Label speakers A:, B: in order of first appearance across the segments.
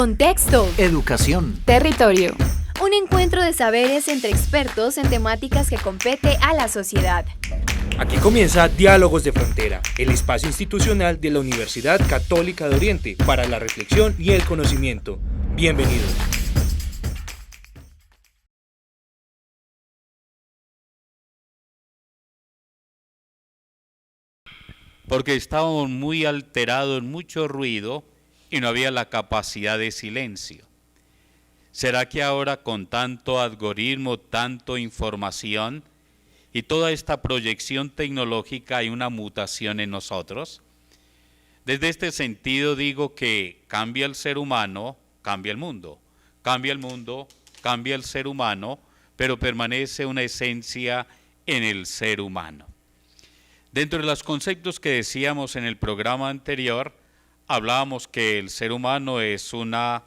A: Contexto.
B: Educación.
A: Territorio. Un encuentro de saberes entre expertos en temáticas que compete a la sociedad.
C: Aquí comienza Diálogos de Frontera, el espacio institucional de la Universidad Católica de Oriente para la reflexión y el conocimiento. Bienvenidos.
D: Porque estábamos muy alterados, mucho ruido y no había la capacidad de silencio. ¿Será que ahora con tanto algoritmo, tanto información y toda esta proyección tecnológica hay una mutación en nosotros? Desde este sentido digo que cambia el ser humano, cambia el mundo. Cambia el mundo, cambia el ser humano, pero permanece una esencia en el ser humano. Dentro de los conceptos que decíamos en el programa anterior, hablábamos que el ser humano es una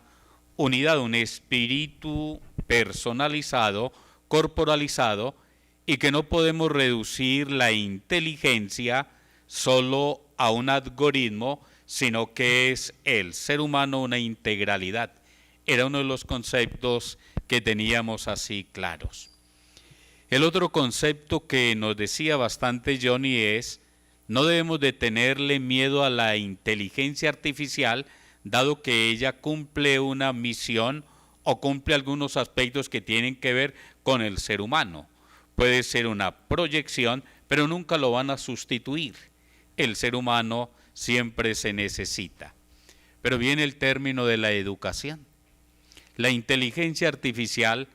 D: unidad, un espíritu personalizado, corporalizado, y que no podemos reducir la inteligencia solo a un algoritmo, sino que es el ser humano una integralidad. Era uno de los conceptos que teníamos así claros. El otro concepto que nos decía bastante Johnny es, no debemos de tenerle miedo a la inteligencia artificial, dado que ella cumple una misión o cumple algunos aspectos que tienen que ver con el ser humano. Puede ser una proyección, pero nunca lo van a sustituir. El ser humano siempre se necesita. Pero viene el término de la educación. La inteligencia artificial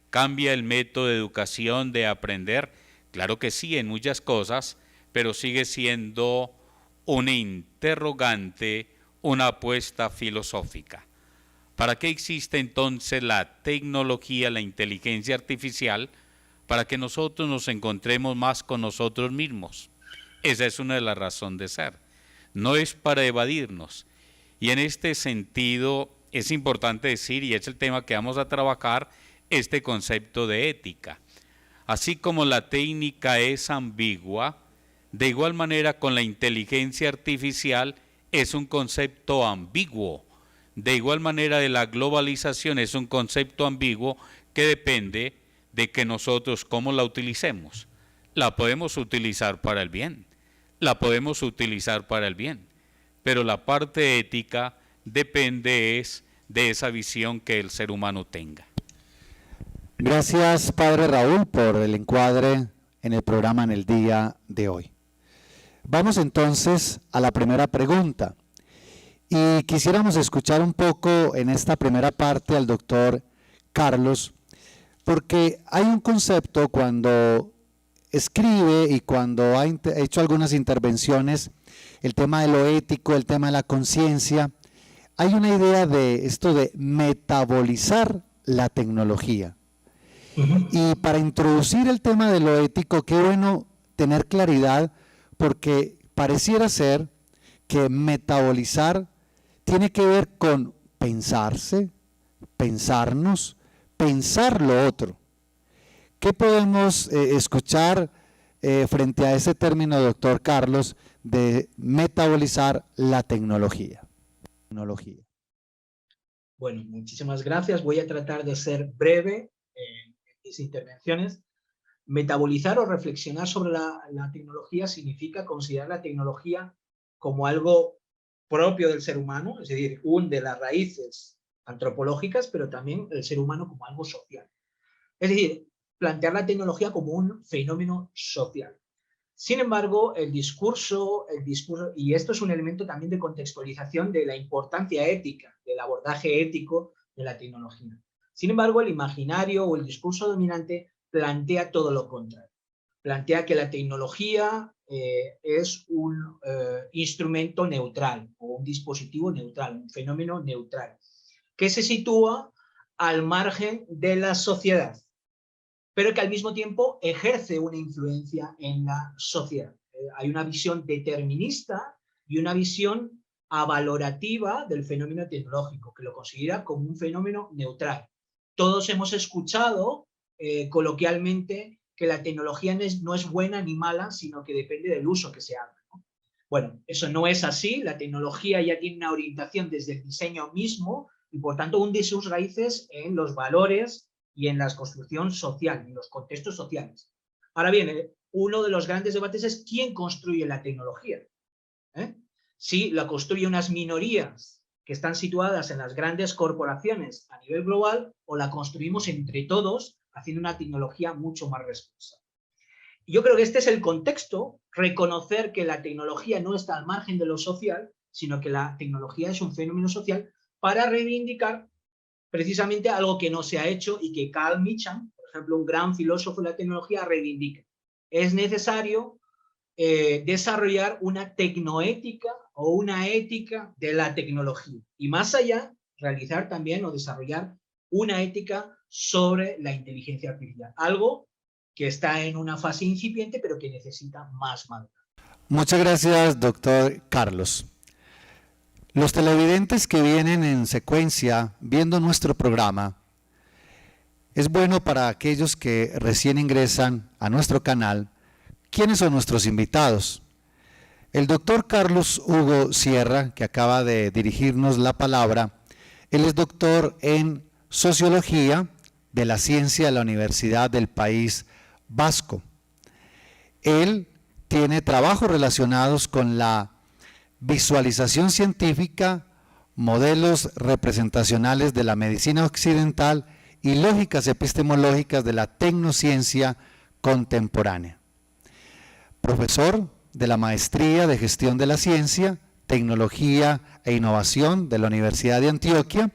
D: cambia el método de educación, de aprender, claro que sí, en muchas cosas, pero sigue siendo un interrogante, una apuesta filosófica. ¿Para qué existe entonces la tecnología, la inteligencia artificial? Para que nosotros nos encontremos más con nosotros mismos. Esa es una de las razones de ser. No es para evadirnos. Y en este sentido es importante decir, y es el tema que vamos a trabajar, este concepto de ética. Así como la técnica es ambigua, de igual manera con la inteligencia artificial es un concepto ambiguo. De igual manera de la globalización es un concepto ambiguo que depende de que nosotros cómo la utilicemos. La podemos utilizar para el bien, la podemos utilizar para el bien, pero la parte ética depende es de esa visión que el ser humano tenga.
B: Gracias, Padre Raúl, por el encuadre en el programa en el día de hoy. Vamos entonces a la primera pregunta. Y quisiéramos escuchar un poco en esta primera parte al doctor Carlos, porque hay un concepto cuando escribe y cuando ha hecho algunas intervenciones, el tema de lo ético, el tema de la conciencia, hay una idea de esto de metabolizar la tecnología. Y para introducir el tema de lo ético, qué bueno tener claridad, porque pareciera ser que metabolizar tiene que ver con pensarse, pensarnos, pensar lo otro. ¿Qué podemos escuchar frente a ese término, doctor Carlos, de metabolizar la tecnología?
E: Bueno, muchísimas gracias. Voy a tratar de ser breve en mis intervenciones. Metabolizar o reflexionar sobre la tecnología significa considerar la tecnología como algo propio del ser humano, es decir, de las raíces antropológicas, pero también el ser humano como algo social. Es decir, plantear la tecnología como un fenómeno social. Sin embargo, el discurso, y esto es un elemento también de contextualización de la importancia ética, del abordaje ético de la tecnología. Sin embargo, el imaginario o el discurso dominante plantea todo lo contrario. Plantea que la tecnología es un instrumento neutral o un dispositivo neutral, un fenómeno neutral, que se sitúa al margen de la sociedad, pero que al mismo tiempo ejerce una influencia en la sociedad. Hay una visión determinista y una visión avalorativa del fenómeno tecnológico, que lo considera como un fenómeno neutral. Todos hemos escuchado coloquialmente que la tecnología no es buena ni mala, sino que depende del uso que se haga, ¿no? Bueno, eso no es así. La tecnología ya tiene una orientación desde el diseño mismo y por tanto hunde sus raíces en los valores y en la construcción social, en los contextos sociales. Ahora bien, uno de los grandes debates es quién construye la tecnología. Si la construyen unas minorías que están situadas en las grandes corporaciones a nivel global, o la construimos entre todos haciendo una tecnología mucho más responsable. Yo creo que este es el contexto, reconocer que la tecnología no está al margen de lo social, sino que la tecnología es un fenómeno social, para reivindicar precisamente algo que no se ha hecho y que Carl Icahn, por ejemplo, un gran filósofo de la tecnología, reivindica. Es necesario desarrollar una tecnoética o una ética de la tecnología. Y más allá, realizar también o desarrollar una ética sobre la inteligencia artificial. Algo que está en una fase incipiente, pero que necesita más madurez.
B: Muchas gracias, doctor Carlos. Los televidentes que vienen en secuencia viendo nuestro programa, es bueno para aquellos que recién ingresan a nuestro canal. ¿Quiénes son nuestros invitados? El doctor Carlos Hugo Sierra, que acaba de dirigirnos la palabra, él es doctor en Sociología de la Ciencia de la Universidad del País Vasco. Él tiene trabajos relacionados con la visualización científica, modelos representacionales de la medicina occidental y lógicas epistemológicas de la tecnociencia contemporánea. Profesor de la Maestría de Gestión de la Ciencia, Tecnología e Innovación de la Universidad de Antioquia.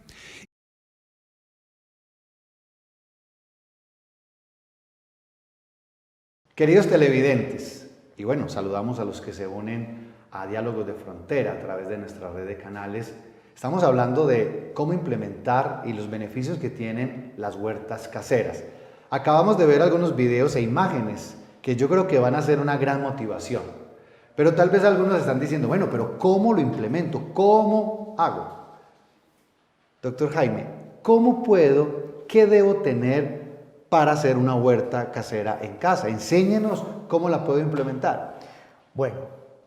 B: Queridos televidentes, y bueno, saludamos a los que se unen a Diálogos de Frontera a través de nuestra red de canales. Estamos hablando de cómo implementar y los beneficios que tienen las huertas caseras. Acabamos de ver algunos videos e imágenes que yo creo que van a ser una gran motivación. Pero tal vez algunos están diciendo, bueno, pero ¿cómo lo implemento? ¿Cómo hago? Doctor Jaime, ¿cómo puedo? ¿Qué debo tener para hacer una huerta casera en casa? Enséñenos cómo la puedo implementar.
F: Bueno,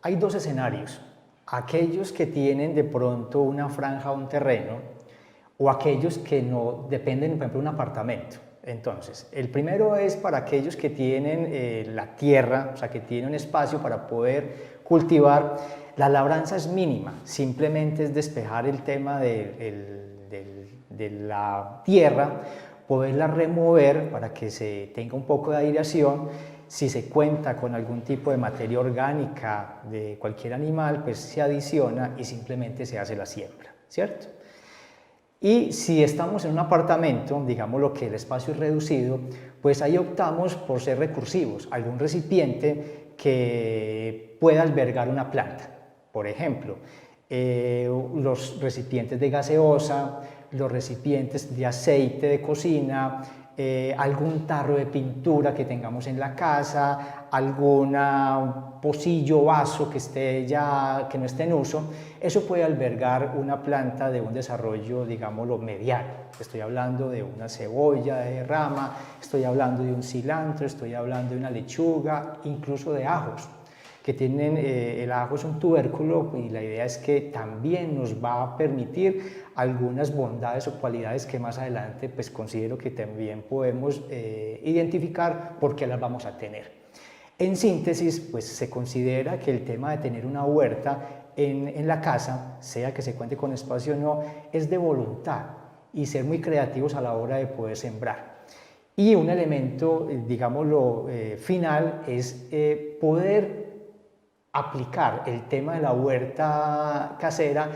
F: hay dos escenarios. Aquellos que tienen de pronto una franja o un terreno, o aquellos que no dependen, por ejemplo, de un apartamento. Entonces, el primero es para aquellos que tienen la tierra, o sea, que tienen un espacio para poder cultivar. La labranza es mínima, simplemente es despejar el tema de la tierra, poderla remover para que se tenga un poco de aireación. Si se cuenta con algún tipo de materia orgánica de cualquier animal, pues se adiciona y simplemente se hace la siembra, ¿cierto? Y si estamos en un apartamento, digamos lo que el espacio es reducido, pues ahí optamos por ser recursivos, algún recipiente que pueda albergar una planta. Por ejemplo, los recipientes de gaseosa, los recipientes de aceite de cocina, algún tarro de pintura que tengamos en la casa, algún pocillo, vaso que no esté en uso. Eso puede albergar una planta de un desarrollo, digámoslo, mediano. Estoy hablando de una cebolla de rama, estoy hablando de un cilantro, estoy hablando de una lechuga, incluso de ajos, que tienen, el ajo es un tubérculo y la idea es que también nos va a permitir algunas bondades o cualidades que más adelante pues considero que también podemos identificar por qué las vamos a tener. En síntesis, pues se considera que el tema de tener una huerta en la casa, sea que se cuente con espacio o no, es de voluntad y ser muy creativos a la hora de poder sembrar. Y un elemento, digámoslo, final es poder aplicar el tema de la huerta casera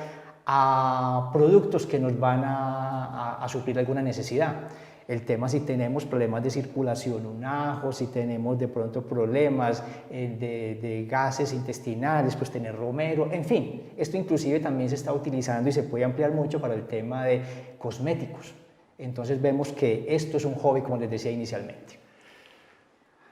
F: a productos que nos van a suplir alguna necesidad. El tema si tenemos problemas de circulación, un ajo, si tenemos de pronto problemas de gases intestinales, pues tener romero, en fin. Esto inclusive también se está utilizando y se puede ampliar mucho para el tema de cosméticos. Entonces vemos que esto es un hobby, como les decía inicialmente.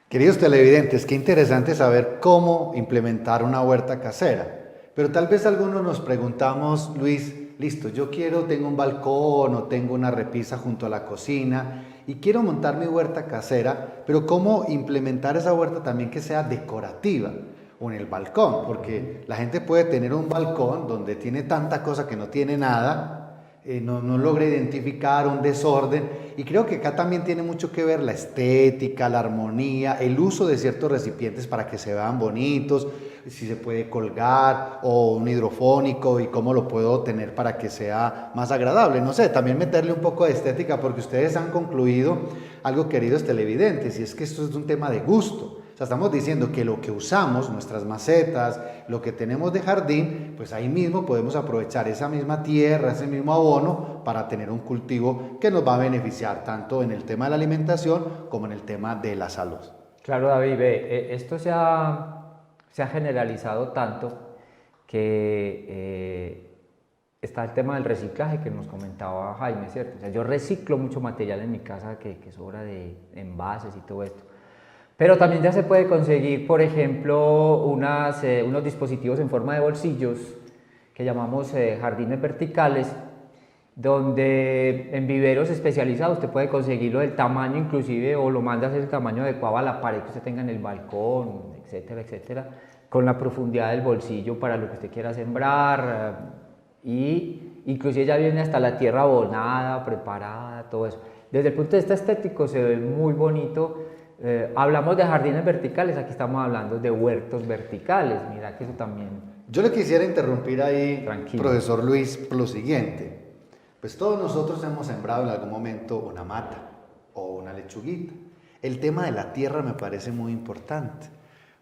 B: Queridos televidentes, qué interesante saber cómo implementar una huerta casera. Pero tal vez algunos nos preguntamos, Luis, listo, tengo un balcón o tengo una repisa junto a la cocina y quiero montar mi huerta casera, pero ¿cómo implementar esa huerta también que sea decorativa? O en el balcón, porque la gente puede tener un balcón donde tiene tanta cosa que no tiene nada, no logra identificar un desorden, y creo que acá también tiene mucho que ver la estética, la armonía, el uso de ciertos recipientes para que se vean bonitos, si se puede colgar o un hidrofónico y cómo lo puedo tener para que sea más agradable. No sé, también meterle un poco de estética, porque ustedes han concluido algo, queridos televidentes, y es que esto es un tema de gusto. O sea, estamos diciendo que lo que usamos, nuestras macetas, lo que tenemos de jardín, pues ahí mismo podemos aprovechar esa misma tierra, ese mismo abono para tener un cultivo que nos va a beneficiar tanto en el tema de la alimentación como en el tema de la salud.
G: Claro, David, esto se ha generalizado tanto que está el tema del reciclaje que nos comentaba Jaime, ¿cierto? O sea, yo reciclo mucho material en mi casa que sobra de envases y todo esto. Pero también ya se puede conseguir, por ejemplo, unos dispositivos en forma de bolsillos que llamamos jardines verticales, donde en viveros especializados usted puede conseguirlo del tamaño inclusive, o lo manda a hacer el tamaño adecuado a la pared que usted tenga en el balcón, etcétera, etcétera, con la profundidad del bolsillo para lo que usted quiera sembrar, y inclusive ya viene hasta la tierra abonada, preparada, todo eso. Desde el punto de vista estético se ve muy bonito. Hablamos de jardines verticales, aquí estamos hablando de huertos verticales, mira que eso también...
B: Yo le quisiera interrumpir ahí,
G: Tranquilo.
B: profesor Luis, por lo siguiente. Pues todos nosotros hemos sembrado en algún momento una mata o una lechuguita. El tema de la tierra me parece muy importante,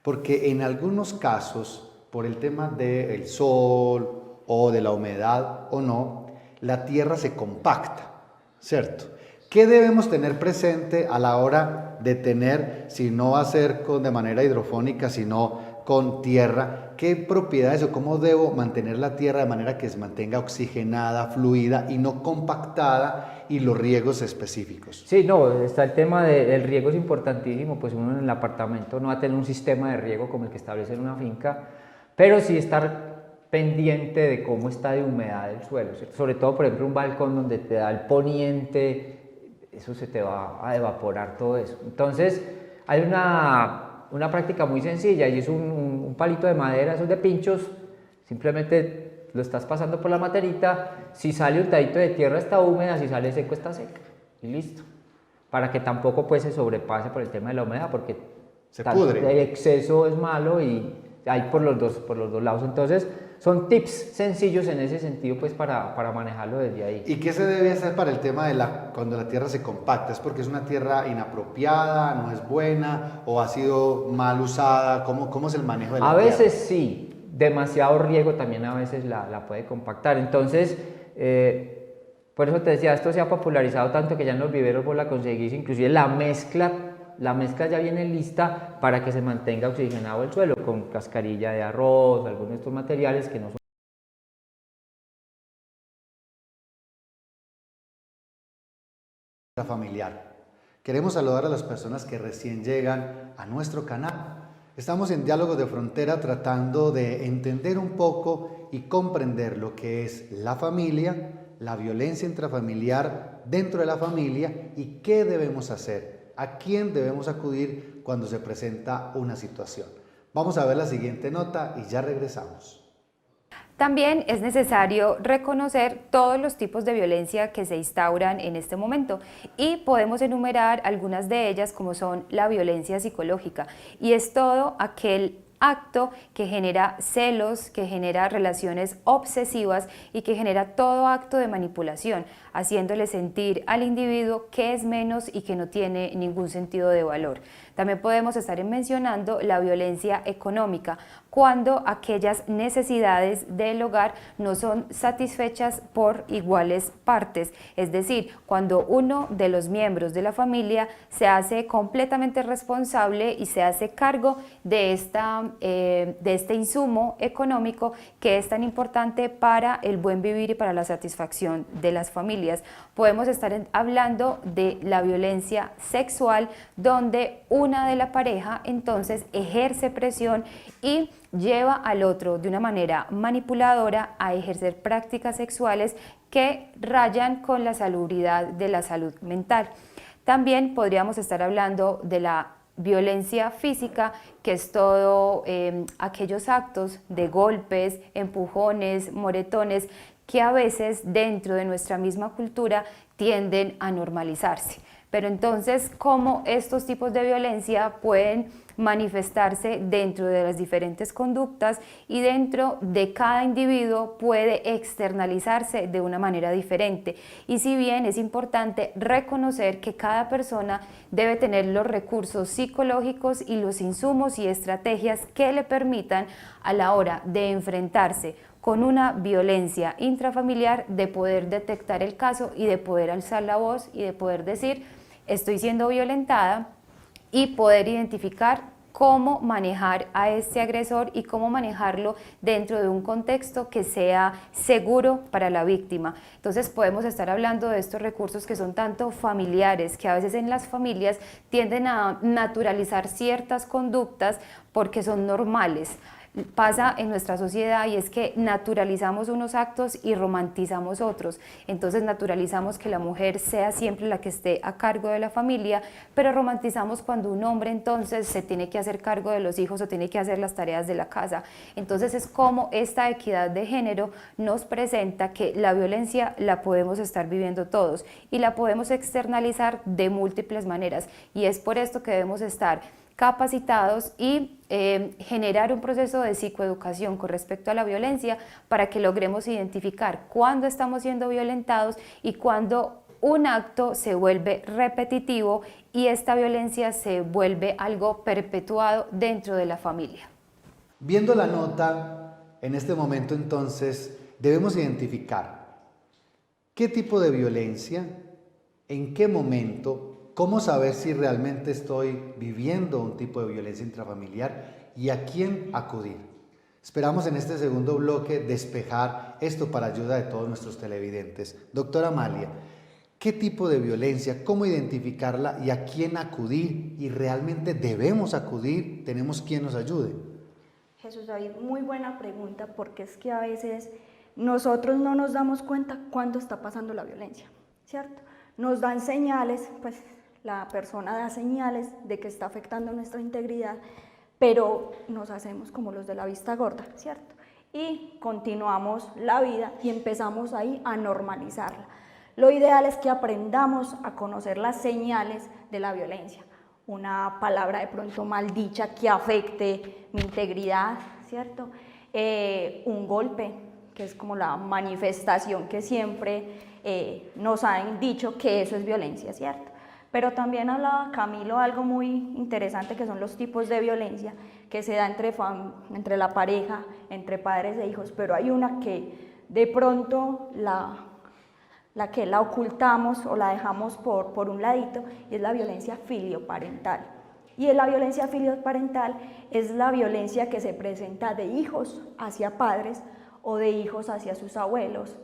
B: porque en algunos casos, por el tema del sol o de la humedad o no, la tierra se compacta, ¿cierto? ¿Qué debemos tener presente a la hora de tener, si no va a ser de manera hidrofónica, sino con tierra? ¿Qué propiedades o cómo debo mantener la tierra de manera que se mantenga oxigenada, fluida y no compactada, y los riegos específicos?
G: Sí, no, está el tema del riego, es importantísimo, pues uno en el apartamento no va a tener un sistema de riego como el que establece en una finca, pero sí estar pendiente de cómo está de humedad el suelo, ¿cierto? Sobre todo, por ejemplo, un balcón donde te da el poniente, eso se te va a evaporar todo eso. Entonces, hay una práctica muy sencilla, y es un palito de madera, esos de pinchos, simplemente lo estás pasando por la materita, si sale untadito de tierra está húmeda, si sale seco está seca, y listo. Para que tampoco pues se sobrepase por el tema de la humedad, porque
B: se pudre.
G: El exceso es malo y hay por los dos lados. Entonces, son tips sencillos en ese sentido, pues para manejarlo desde ahí.
B: ¿Y qué se debe hacer para el tema de cuando la tierra se compacta? ¿Es porque es una tierra inapropiada, no es buena, o ha sido mal usada? ¿Cómo es el manejo de la tierra?
G: A veces sí, demasiado riego también a veces la puede compactar. Entonces, por eso te decía, esto se ha popularizado tanto que ya en los viveros vos la conseguís, inclusive la mezcla ya viene lista para que se mantenga oxigenado el suelo, con cascarilla de arroz, algunos de estos materiales que no son
B: familiar. Queremos saludar a las personas que recién llegan a nuestro canal. Estamos en Diálogos de Frontera tratando de entender un poco y comprender lo que es la familia, la violencia intrafamiliar dentro de la familia, y qué debemos hacer. ¿A quién debemos acudir cuando se presenta una situación? Vamos a ver la siguiente nota y ya regresamos.
A: También es necesario reconocer todos los tipos de violencia que se instauran en este momento, y podemos enumerar algunas de ellas, como son la violencia psicológica, y es todo aquel acto que genera celos, que genera relaciones obsesivas y que genera todo acto de manipulación, haciéndole sentir al individuo que es menos y que no tiene ningún sentido de valor. También podemos estar mencionando la violencia económica, cuando aquellas necesidades del hogar no son satisfechas por iguales partes, es decir, cuando uno de los miembros de la familia se hace completamente responsable y se hace cargo de este insumo económico que es tan importante para el buen vivir y para la satisfacción de las familias. Podemos estar hablando de la violencia sexual, donde una de la pareja entonces ejerce presión y lleva al otro de una manera manipuladora a ejercer prácticas sexuales que rayan con la salubridad de la salud mental. También podríamos estar hablando de la violencia física, que es todo aquellos actos de golpes, empujones, moretones, que a veces dentro de nuestra misma cultura tienden a normalizarse. Pero entonces, ¿cómo estos tipos de violencia pueden manifestarse dentro de las diferentes conductas y dentro de cada individuo puede externalizarse de una manera diferente? Y si bien es importante reconocer que cada persona debe tener los recursos psicológicos y los insumos y estrategias que le permitan a la hora de enfrentarse con una violencia intrafamiliar, de poder detectar el caso y de poder alzar la voz y de poder decir: estoy siendo violentada, y poder identificar cómo manejar a este agresor y cómo manejarlo dentro de un contexto que sea seguro para la víctima. Entonces podemos estar hablando de estos recursos que son tanto familiares, que a veces en las familias tienden a naturalizar ciertas conductas porque son normales. Pasa en nuestra sociedad y es que naturalizamos unos actos y romantizamos otros. Entonces naturalizamos que la mujer sea siempre la que esté a cargo de la familia, pero romantizamos cuando un hombre entonces se tiene que hacer cargo de los hijos o tiene que hacer las tareas de la casa. Entonces es como esta equidad de género nos presenta que la violencia la podemos estar viviendo todos y la podemos externalizar de múltiples maneras, y es por esto que debemos estar capacitados y generar un proceso de psicoeducación con respecto a la violencia para que logremos identificar cuándo estamos siendo violentados y cuándo un acto se vuelve repetitivo y esta violencia se vuelve algo perpetuado dentro de la familia.
B: Viendo la nota, en este momento entonces debemos identificar qué tipo de violencia, en qué momento, cómo saber si realmente estoy viviendo un tipo de violencia intrafamiliar y a quién acudir. Esperamos en este segundo bloque despejar esto para ayuda de todos nuestros televidentes. Doctora Amalia, ¿qué tipo de violencia, cómo identificarla y a quién acudir? ¿Y realmente debemos acudir? ¿Tenemos quien nos ayude?
H: Jesús David, muy buena pregunta, porque es que a veces nosotros no nos damos cuenta cuándo está pasando la violencia, ¿cierto? Nos dan señales, pues la persona da señales de que está afectando nuestra integridad, pero nos hacemos como los de la vista gorda, ¿cierto? Y continuamos la vida y empezamos ahí a normalizarla. Lo ideal es que aprendamos a conocer las señales de la violencia. Una palabra de pronto mal dicha que afecte mi integridad, ¿cierto? Un golpe, que es como la manifestación que siempre nos han dicho que eso es violencia, ¿cierto? Pero también hablaba Camilo algo muy interesante, que son los tipos de violencia que se da entre la pareja, entre padres e hijos, pero hay una que de pronto la ocultamos o la dejamos por un ladito, y es la violencia filioparental. Y la violencia filioparental es la violencia que se presenta de hijos hacia padres o de hijos hacia sus abuelos,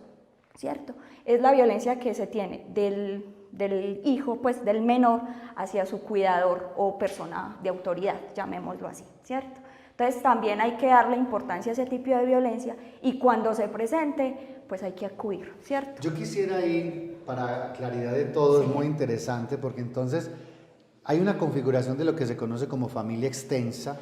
H: ¿cierto? Es la violencia que se tiene del hijo, pues del menor, hacia su cuidador o persona de autoridad, llamémoslo así, ¿cierto? Entonces también hay que darle importancia a ese tipo de violencia, y cuando se presente, pues hay que acudir, ¿cierto?
B: Yo quisiera ir, para claridad de todo,
H: Sí.
B: Es muy interesante, porque entonces hay una configuración de lo que se conoce como familia extensa.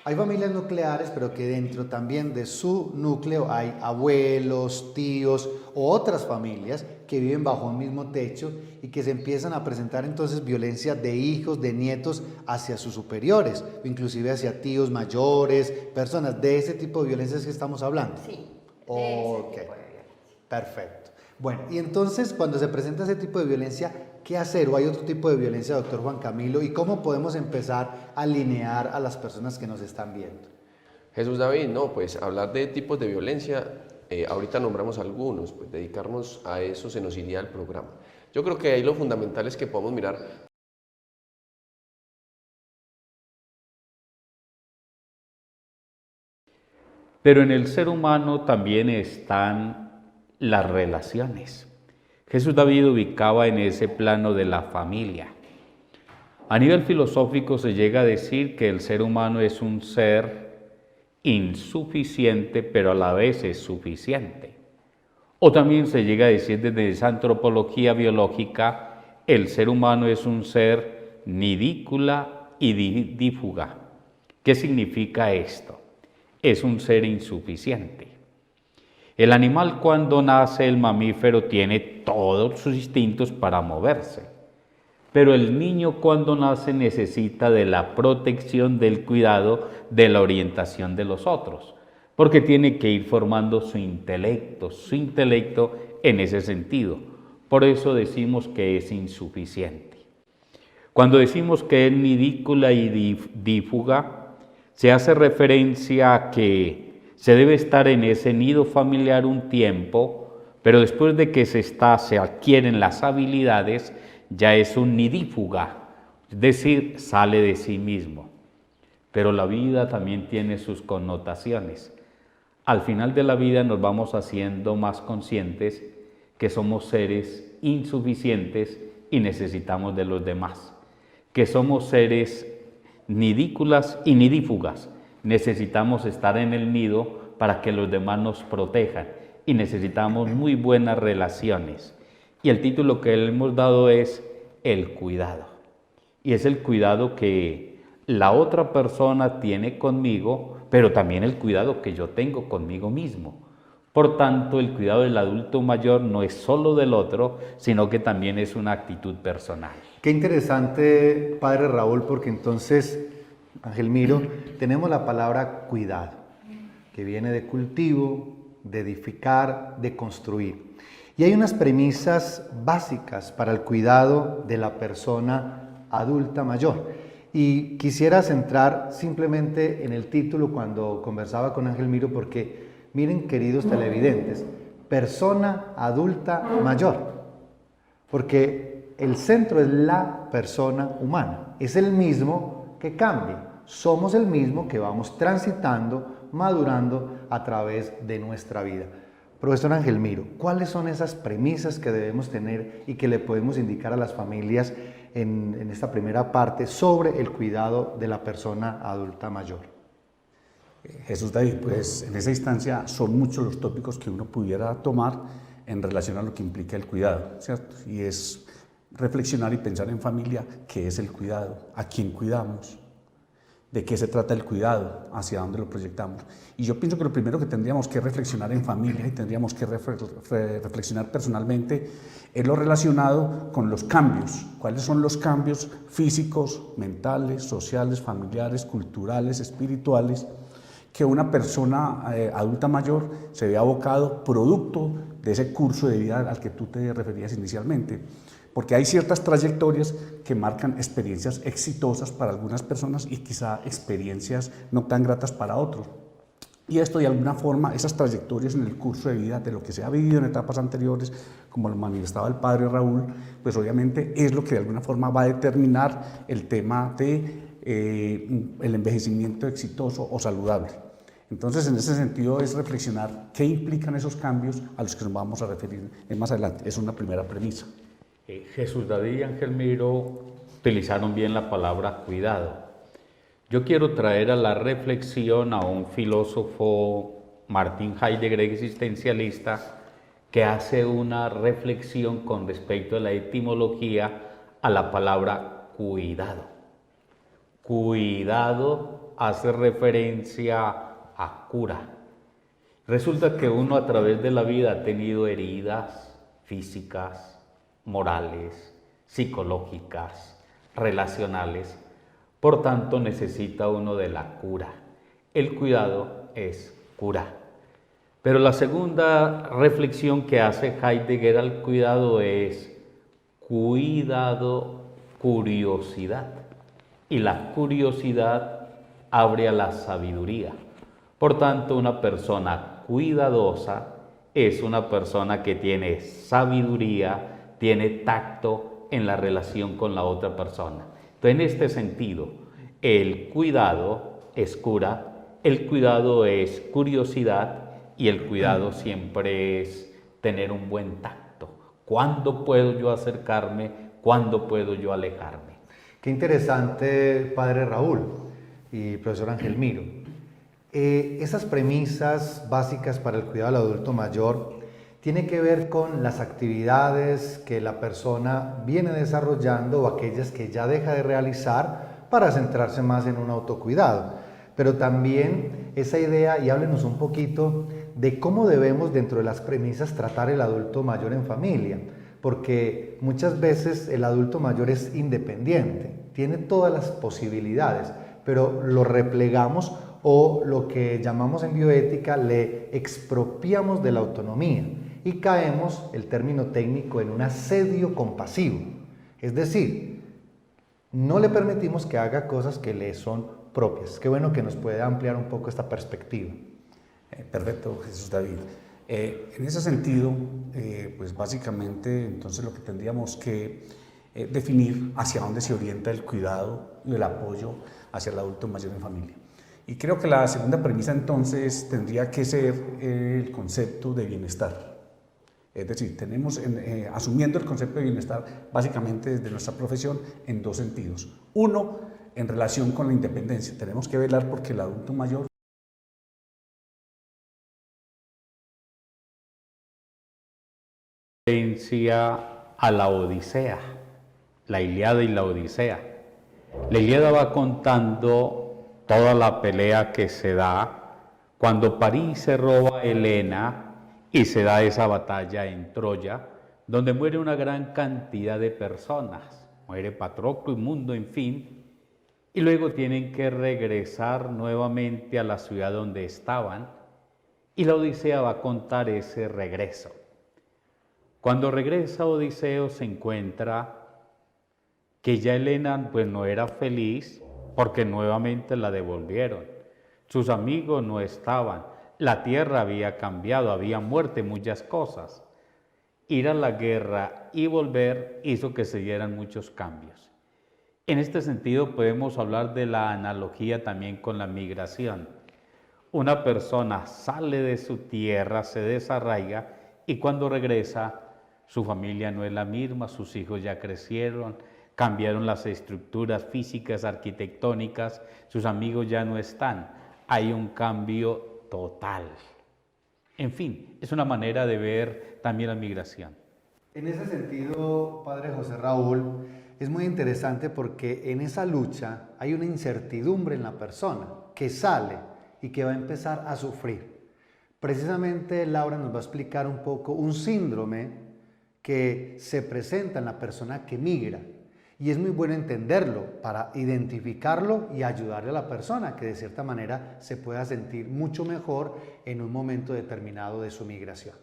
B: Hay familias nucleares, pero que dentro también de su núcleo hay abuelos, tíos o otras familias que viven bajo un mismo techo y que se empiezan a presentar entonces violencia de hijos, de nietos hacia sus superiores, inclusive hacia tíos mayores, personas. ¿De ese tipo de violencias que estamos hablando?
H: Sí,
B: Ok,
H: de ese tipo de violencia.
B: Perfecto. Bueno, y entonces cuando se presenta ese tipo de violencia, ¿qué hacer? ¿O hay otro tipo de violencia, doctor Juan Camilo? ¿Y cómo podemos empezar a alinear a las personas que nos están viendo?
I: Jesús David, no, pues hablar de tipos de violencia, ahorita nombramos algunos, pues dedicarnos a eso se nos iría al programa. Yo creo que ahí lo fundamental es que podamos mirar.
J: Pero en el ser humano también están las relaciones. Jesús David ubicaba en ese plano de la familia. A nivel filosófico se llega a decir que el ser humano es un ser insuficiente, pero a la vez es suficiente. O también se llega a decir desde esa antropología biológica, el ser humano es un ser nidícula y dífuga. ¿Qué significa esto? Es un ser insuficiente. El animal cuando nace, el mamífero, tiene todos sus instintos para moverse. Pero el niño cuando nace necesita de la protección, del cuidado, de la orientación de los otros, porque tiene que ir formando su intelecto en ese sentido. Por eso decimos que es insuficiente. Cuando decimos que es nidícula y dífuga, se hace referencia a que se debe estar en ese nido familiar un tiempo, pero después de que se adquieren las habilidades, ya es un nidífuga, es decir, sale de sí mismo. Pero la vida también tiene sus connotaciones. Al final de la vida nos vamos haciendo más conscientes que somos seres insuficientes y necesitamos de los demás, que somos seres nidículas y nidífugas, necesitamos estar en el nido para que los demás nos protejan y necesitamos muy buenas relaciones. Y el título que le hemos dado es el cuidado. Y es el cuidado que la otra persona tiene conmigo, pero también el cuidado que yo tengo conmigo mismo. Por tanto, el cuidado del adulto mayor no es solo del otro, sino que también es una actitud personal.
B: Qué interesante, Padre Raúl, porque entonces, Ángel Miro, tenemos la palabra cuidado, que viene de cultivo, de edificar, de construir. Y hay unas premisas básicas para el cuidado de la persona adulta mayor. Y quisiera centrar simplemente en el título cuando conversaba con Ángel Miro, porque miren, queridos televidentes, persona adulta mayor, porque el centro es la persona humana, es el mismo que cambia, somos el mismo que vamos transitando, madurando a través de nuestra vida. Profesor Ángel Miro, ¿cuáles son esas premisas que debemos tener y que le podemos indicar a las familias en esta primera parte sobre el cuidado de la persona adulta mayor?
K: Jesús David, pues en esa instancia son muchos los tópicos que uno pudiera tomar en relación a lo que implica el cuidado, ¿cierto? Y es reflexionar y pensar en familia qué es el cuidado, a quién cuidamos, de qué se trata el cuidado, hacia dónde lo proyectamos. Y yo pienso que lo primero que tendríamos que reflexionar en familia y tendríamos que reflexionar personalmente es lo relacionado con los cambios. ¿Cuáles son los cambios físicos, mentales, sociales, familiares, culturales, espirituales, que una persona adulta mayor se ve abocado producto de ese curso de vida al que tú te referías inicialmente? Porque hay ciertas trayectorias que marcan experiencias exitosas para algunas personas y quizá experiencias no tan gratas para otros. Y esto de alguna forma, esas trayectorias en el curso de vida de lo que se ha vivido en etapas anteriores, como lo manifestaba el padre Raúl, pues obviamente es lo que de alguna forma va a determinar el tema de el envejecimiento exitoso o saludable. Entonces, en ese sentido es reflexionar qué implican esos cambios a los que nos vamos a referir más adelante. Es una primera premisa.
J: Jesús David y Ángel Miro utilizaron bien la palabra cuidado. Yo quiero traer a la reflexión a un filósofo, Martin Heidegger, existencialista, que hace una reflexión con respecto a la etimología a la palabra cuidado. Cuidado hace referencia a cura. Resulta que uno a través de la vida ha tenido heridas físicas, morales, psicológicas, relacionales. Por tanto, necesita uno de la cura. El cuidado es cura. Pero la segunda reflexión que hace Heidegger al cuidado es cuidado, curiosidad. Y la curiosidad abre a la sabiduría. Por tanto, una persona cuidadosa es una persona que tiene sabiduría, tiene tacto en la relación con la otra persona. Entonces, en este sentido, el cuidado es cura, el cuidado es curiosidad y el cuidado siempre es tener un buen tacto. ¿Cuándo puedo yo acercarme? ¿Cuándo puedo yo alejarme?
B: Qué interesante, Padre Raúl y Profesor Ángel Miro. Esas premisas básicas para el cuidado del adulto mayor tiene que ver con las actividades que la persona viene desarrollando o aquellas que ya deja de realizar para centrarse más en un autocuidado. Pero también esa idea, y háblenos un poquito de cómo debemos dentro de las premisas tratar el adulto mayor en familia, porque muchas veces el adulto mayor es independiente, tiene todas las posibilidades, pero lo replegamos o lo que llamamos en bioética le expropiamos de la autonomía y caemos, el término técnico, en un asedio compasivo, es decir, no le permitimos que haga cosas que le son propias. Qué bueno que nos puede ampliar un poco esta perspectiva.
K: Perfecto, Jesús David. En ese sentido, pues básicamente entonces lo que tendríamos que definir hacia dónde se orienta el cuidado y el apoyo hacia el adulto mayor en familia. Y creo que la segunda premisa entonces tendría que ser el concepto de bienestar. Es decir, tenemos asumiendo el concepto de bienestar básicamente desde nuestra profesión en dos sentidos. Uno, en relación con la independencia. Tenemos que velar porque el adulto mayor
J: a la Odisea, la Ilíada y la Odisea. La Ilíada va contando toda la pelea que se da cuando París se roba a Helena y se da esa batalla en Troya, donde muere una gran cantidad de personas, muere Patroclo y Mundo, en fin, y luego tienen que regresar nuevamente a la ciudad donde estaban, y la Odisea va a contar ese regreso. Cuando regresa Odiseo se encuentra que ya Helena pues no era feliz porque nuevamente la devolvieron. Sus amigos no estaban, la tierra había cambiado, había muerte, muchas cosas. Ir a la guerra y volver hizo que se dieran muchos cambios. En este sentido podemos hablar de la analogía también con la migración. Una persona sale de su tierra, se desarraiga y cuando regresa su familia no es la misma, sus hijos ya crecieron, cambiaron las estructuras físicas, arquitectónicas, sus amigos ya no están. Hay un cambio total. En fin, es una manera de ver también la migración.
B: En ese sentido, padre José Raúl, es muy interesante porque en esa lucha hay una incertidumbre en la persona que sale y que va a empezar a sufrir. Precisamente Laura nos va a explicar un poco un síndrome que se presenta en la persona que migra y es muy bueno entenderlo para identificarlo y ayudarle a la persona que de cierta manera se pueda sentir mucho mejor en un momento determinado de su migración.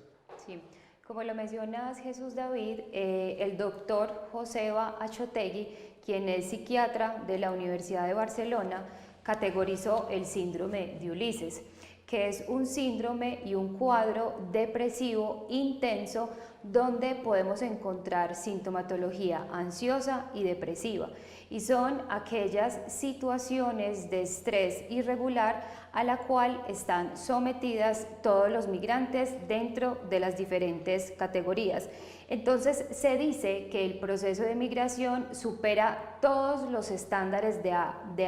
A: Sí, como lo mencionas Jesús David, el doctor Joseba Achotegui, quien es psiquiatra de la Universidad de Barcelona, categorizó el síndrome de Ulises, que es un síndrome y un cuadro depresivo intenso donde podemos encontrar sintomatología ansiosa y depresiva, y son aquellas situaciones de estrés irregular a la cual están sometidas todos los migrantes dentro de las diferentes categorías. Entonces se dice que el proceso de migración supera todos los estándares de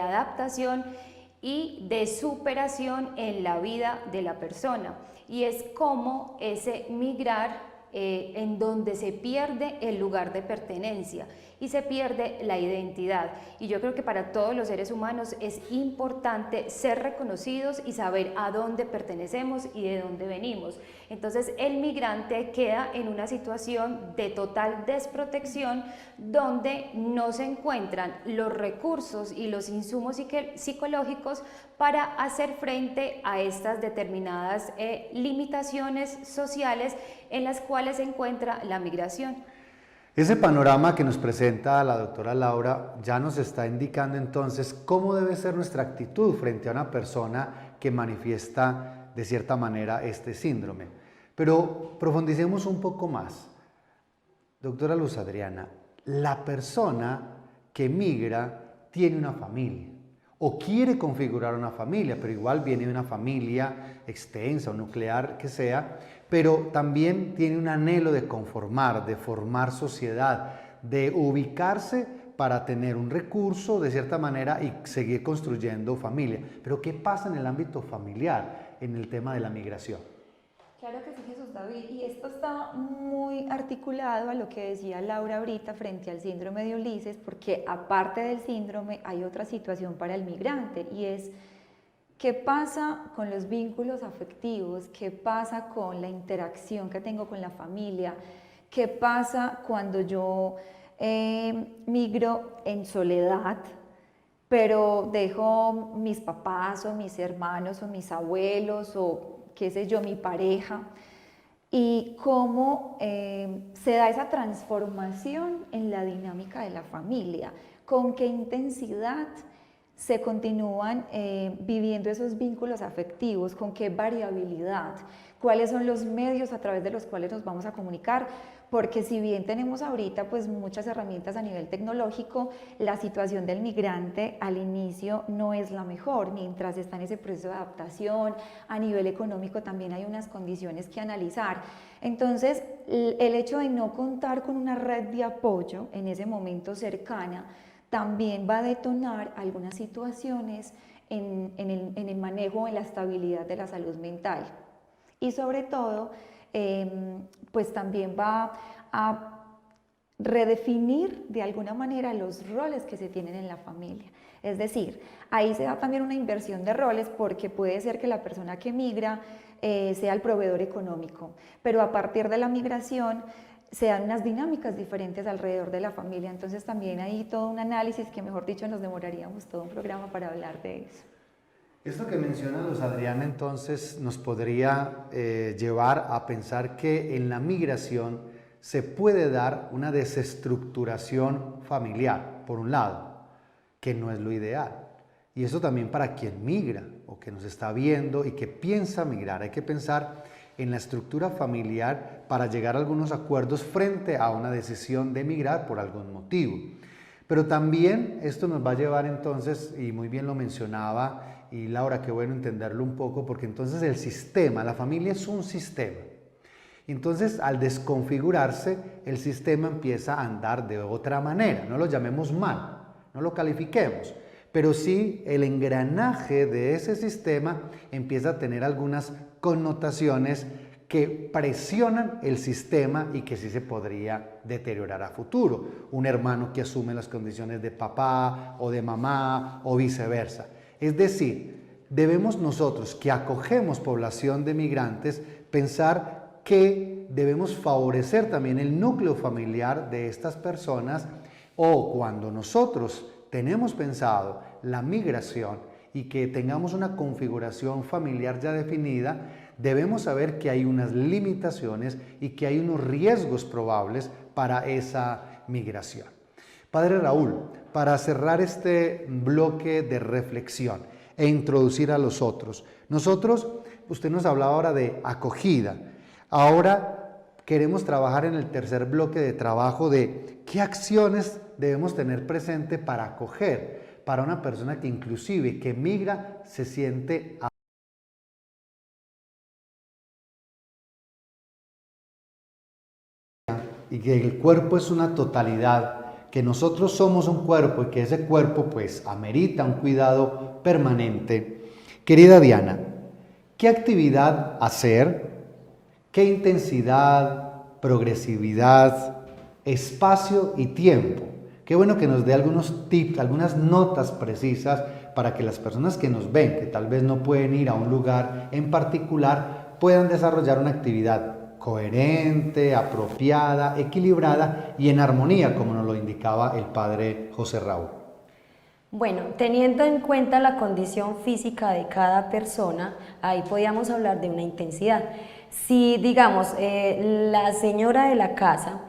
A: adaptación y de superación en la vida de la persona, y es como ese migrar en donde se pierde el lugar de pertenencia y se pierde la identidad. Y yo creo que para todos los seres humanos es importante ser reconocidos y saber a dónde pertenecemos y de dónde venimos. Entonces el migrante queda en una situación de total desprotección donde no se encuentran los recursos y los insumos psicológicos para hacer frente a estas determinadas limitaciones sociales en las cuales se encuentra la migración.
B: Ese panorama que nos presenta la doctora Laura ya nos está indicando entonces cómo debe ser nuestra actitud frente a una persona que manifiesta de cierta manera este síndrome. Pero profundicemos un poco más. Doctora Luz Adriana, la persona que migra tiene una familia o quiere configurar una familia, pero igual viene de una familia extensa o nuclear que sea, pero también tiene un anhelo de conformar, de formar sociedad, de ubicarse para tener un recurso de cierta manera y seguir construyendo familia. Pero ¿qué pasa en el ámbito familiar, en el tema de la migración?
L: Claro que sí, Jesús David, y esto está muy articulado a lo que decía Laura ahorita frente al síndrome de Ulises, porque aparte del síndrome hay otra situación para el migrante, y es ¿Qué pasa con los vínculos afectivos? ¿Qué pasa con la interacción que tengo con la familia? ¿Qué pasa cuando yo migro en soledad, pero dejo mis papás o mis hermanos o mis abuelos o qué sé yo, mi pareja? Y cómo se da esa transformación en la dinámica de la familia, con qué intensidad se continúan viviendo esos vínculos afectivos, con qué variabilidad, cuáles son los medios a través de los cuales nos vamos a comunicar, porque si bien tenemos ahorita pues muchas herramientas a nivel tecnológico, la situación del migrante al inicio no es la mejor, mientras está en ese proceso de adaptación. A nivel económico también hay unas condiciones que analizar. Entonces, el hecho de no contar con una red de apoyo en ese momento cercana también va a detonar algunas situaciones en el manejo, en la estabilidad de la salud mental. Y sobre todo, pues también va a redefinir de alguna manera los roles que se tienen en la familia. Es decir, ahí se da también una inversión de roles, porque puede ser que la persona que migra sea el proveedor económico, pero a partir de la migración se dan unas dinámicas diferentes alrededor de la familia. Entonces también hay todo un análisis que, mejor dicho, nos demoraríamos todo un programa para hablar de eso.
B: Esto que menciona Luz Adriana entonces nos podría llevar a pensar que en la migración se puede dar una desestructuración familiar, por un lado, que no es lo ideal. Y eso también para quien migra o que nos está viendo y que piensa migrar. Hay que pensar en la estructura familiar para llegar a algunos acuerdos frente a una decisión de migrar por algún motivo. Pero también esto nos va a llevar entonces, y muy bien lo mencionaba, y Laura, qué bueno entenderlo un poco, porque entonces el sistema, la familia es un sistema. Entonces, al desconfigurarse, el sistema empieza a andar de otra manera. No lo llamemos mal, no lo califiquemos, pero sí el engranaje de ese sistema empieza a tener algunas connotaciones que presionan el sistema y que sí se podría deteriorar a futuro. Un hermano que asume las condiciones de papá o de mamá o viceversa. Es decir, debemos nosotros que acogemos población de migrantes pensar que debemos favorecer también el núcleo familiar de estas personas, o cuando nosotros tenemos pensado la migración y que tengamos una configuración familiar ya definida, debemos saber que hay unas limitaciones y que hay unos riesgos probables para esa migración. Padre Raúl, para cerrar este bloque de reflexión e introducir a los otros, usted nos hablaba ahora de acogida. Ahora queremos trabajar en el tercer bloque de trabajo de qué acciones debemos tener presente para acoger, para una persona que inclusive que migra se siente y que el cuerpo es una totalidad, que nosotros somos un cuerpo y que ese cuerpo pues amerita un cuidado permanente. Querida Diana, ¿qué actividad hacer? ¿Qué intensidad, progresividad, espacio y tiempo? Qué bueno que nos dé algunos tips, algunas notas precisas para que las personas que nos ven, que tal vez no pueden ir a un lugar en particular, puedan desarrollar una actividad coherente, apropiada, equilibrada y en armonía, como nos lo indicaba el padre José Raúl.
M: Bueno, teniendo en cuenta la condición física de cada persona, ahí podíamos hablar de una intensidad. Si, digamos, la señora de la casa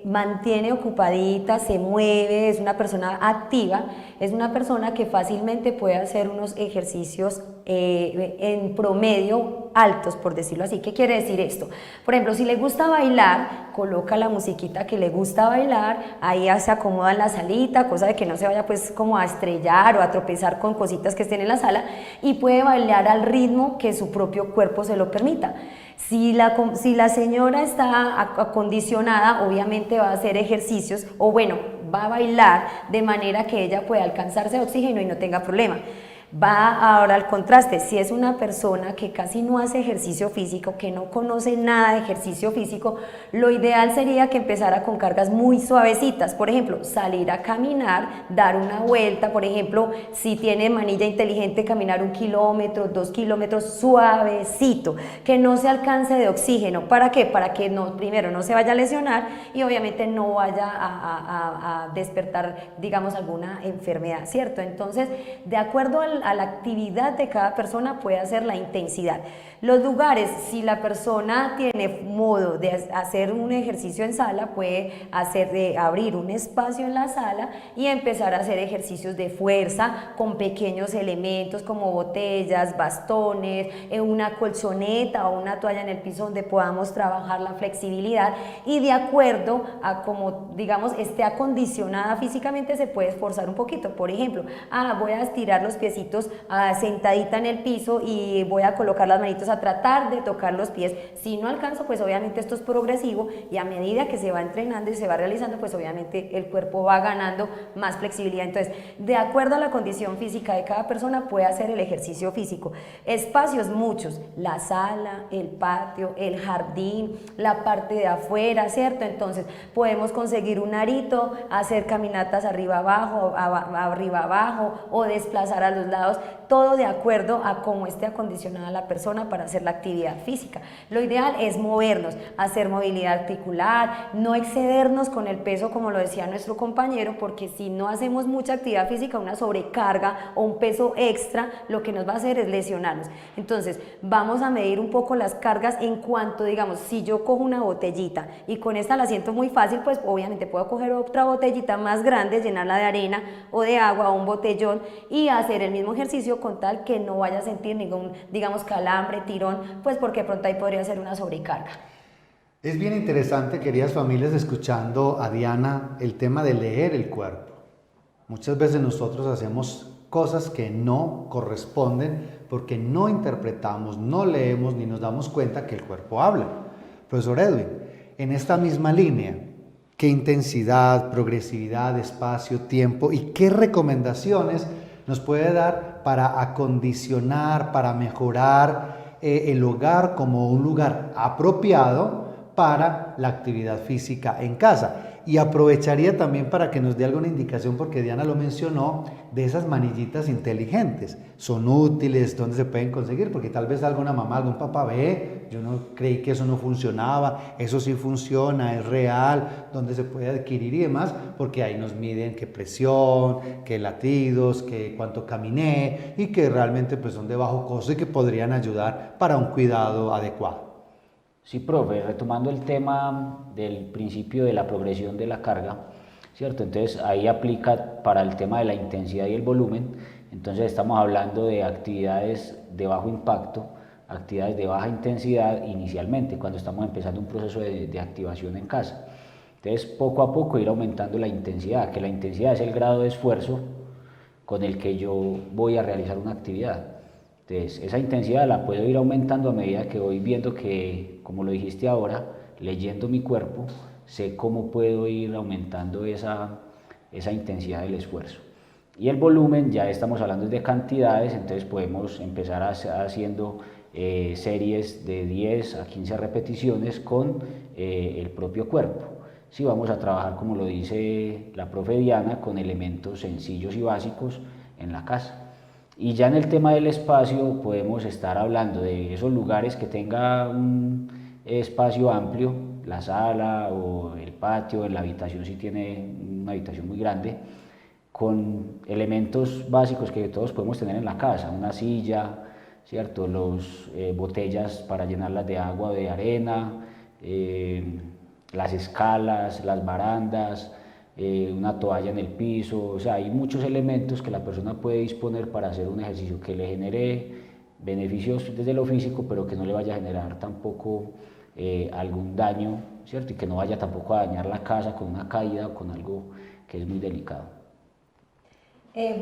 M: mantiene ocupadita, se mueve, es una persona activa, es una persona que fácilmente puede hacer unos ejercicios en promedio altos, por decirlo así. ¿Qué quiere decir esto? Por ejemplo, si le gusta bailar, coloca la musiquita que le gusta bailar, ahí ya se acomoda en la salita, cosa de que no se vaya pues como a estrellar o a tropezar con cositas que estén en la sala, y puede bailar al ritmo que su propio cuerpo se lo permita. Si la señora está acondicionada, obviamente va a hacer ejercicios o bueno, va a bailar de manera que ella pueda alcanzarse de oxígeno y no tenga problema. Va ahora al contraste, si es una persona que casi no hace ejercicio físico, que no conoce nada de ejercicio físico, lo ideal sería que empezara con cargas muy suavecitas, por ejemplo, salir a caminar, dar una vuelta, por ejemplo, si tiene manilla inteligente, caminar 1 kilómetro, 2 kilómetros, suavecito, que no se alcance de oxígeno. ¿Para qué? Para que primero no se vaya a lesionar y obviamente no vaya a despertar, digamos, alguna enfermedad, ¿cierto? Entonces, de acuerdo a la actividad de cada persona puede hacer la intensidad. Los lugares, si la persona tiene modo de hacer un ejercicio en sala, puede abrir un espacio en la sala y empezar a hacer ejercicios de fuerza con pequeños elementos como botellas, bastones, una colchoneta o una toalla en el piso donde podamos trabajar la flexibilidad, y de acuerdo a como, digamos, esté acondicionada físicamente, se puede esforzar un poquito. Por ejemplo, voy a estirar los piecitos sentadita en el piso y voy a colocar las manitos a tratar de tocar los pies. Si no alcanzo, pues obviamente esto es progresivo, y a medida que se va entrenando y se va realizando, pues obviamente el cuerpo va ganando más flexibilidad. Entonces, de acuerdo a la condición física de cada persona, puede hacer el ejercicio físico. Espacios muchos, la sala, el patio, el jardín, la parte de afuera, ¿cierto? Entonces, podemos conseguir un arito, hacer caminatas arriba abajo, o desplazar a los lados, todo de acuerdo a cómo esté acondicionada la persona para hacer la actividad física. Lo ideal es movernos, hacer movilidad articular, no excedernos con el peso, como lo decía nuestro compañero, porque si no hacemos mucha actividad física, una sobrecarga o un peso extra, lo que nos va a hacer es lesionarnos. Entonces, vamos a medir un poco las cargas en cuanto, digamos, si yo cojo una botellita y con esta la siento muy fácil, pues obviamente puedo coger otra botellita más grande, llenarla de arena o de agua o un botellón y hacer el mismo ejercicio, con tal que no vaya a sentir ningún, digamos, calambre, tirón, pues porque pronto ahí podría ser una sobrecarga.
B: Es bien interesante, queridas familias, escuchando a Diana, el tema de leer el cuerpo. Muchas veces nosotros hacemos cosas que no corresponden porque no interpretamos, no leemos ni nos damos cuenta que el cuerpo habla. Profesor Edwin, en esta misma línea, ¿qué intensidad, progresividad, espacio, tiempo y qué recomendaciones nos puede dar para acondicionar, para mejorar el hogar como un lugar apropiado para la actividad física en casa? Y aprovecharía también para que nos dé alguna indicación, porque Diana lo mencionó, de esas manillitas inteligentes. ¿Son útiles? ¿Dónde se pueden conseguir? Porque tal vez alguna mamá, algún papá ve, yo no creí que eso no funcionaba, eso sí funciona, es real, ¿dónde se puede adquirir y demás? Porque ahí nos miden qué presión, qué latidos, qué cuánto caminé, y que realmente pues son de bajo costo y que podrían ayudar para un cuidado adecuado.
N: Sí, profe, retomando el tema del principio de la progresión de la carga, ¿cierto? Entonces ahí aplica para el tema de la intensidad y el volumen. Entonces estamos hablando de actividades de bajo impacto, actividades de baja intensidad inicialmente, cuando estamos empezando un proceso de activación en casa. Entonces poco a poco ir aumentando la intensidad, que la intensidad es el grado de esfuerzo con el que yo voy a realizar una actividad. Entonces, esa intensidad la puedo ir aumentando a medida que voy viendo que, como lo dijiste ahora, leyendo mi cuerpo, sé cómo puedo ir aumentando esa intensidad del esfuerzo. Y el volumen, ya estamos hablando de cantidades, entonces podemos empezar haciendo series de 10 a 15 repeticiones con el propio cuerpo. Sí, vamos a trabajar, como lo dice la profe Diana, con elementos sencillos y básicos en la casa. Y ya en el tema del espacio podemos estar hablando de esos lugares que tenga un espacio amplio, la sala o el patio, en la habitación si tiene una habitación muy grande, con elementos básicos que todos podemos tener en la casa, una silla, ¿cierto? Botellas para llenarlas de agua o de arena, las escalas, las barandas, una toalla en el piso. O sea, hay muchos elementos que la persona puede disponer para hacer un ejercicio que le genere beneficios desde lo físico, pero que no le vaya a generar tampoco algún daño, ¿cierto? Y que no vaya tampoco a dañar la casa con una caída o con algo que es muy delicado.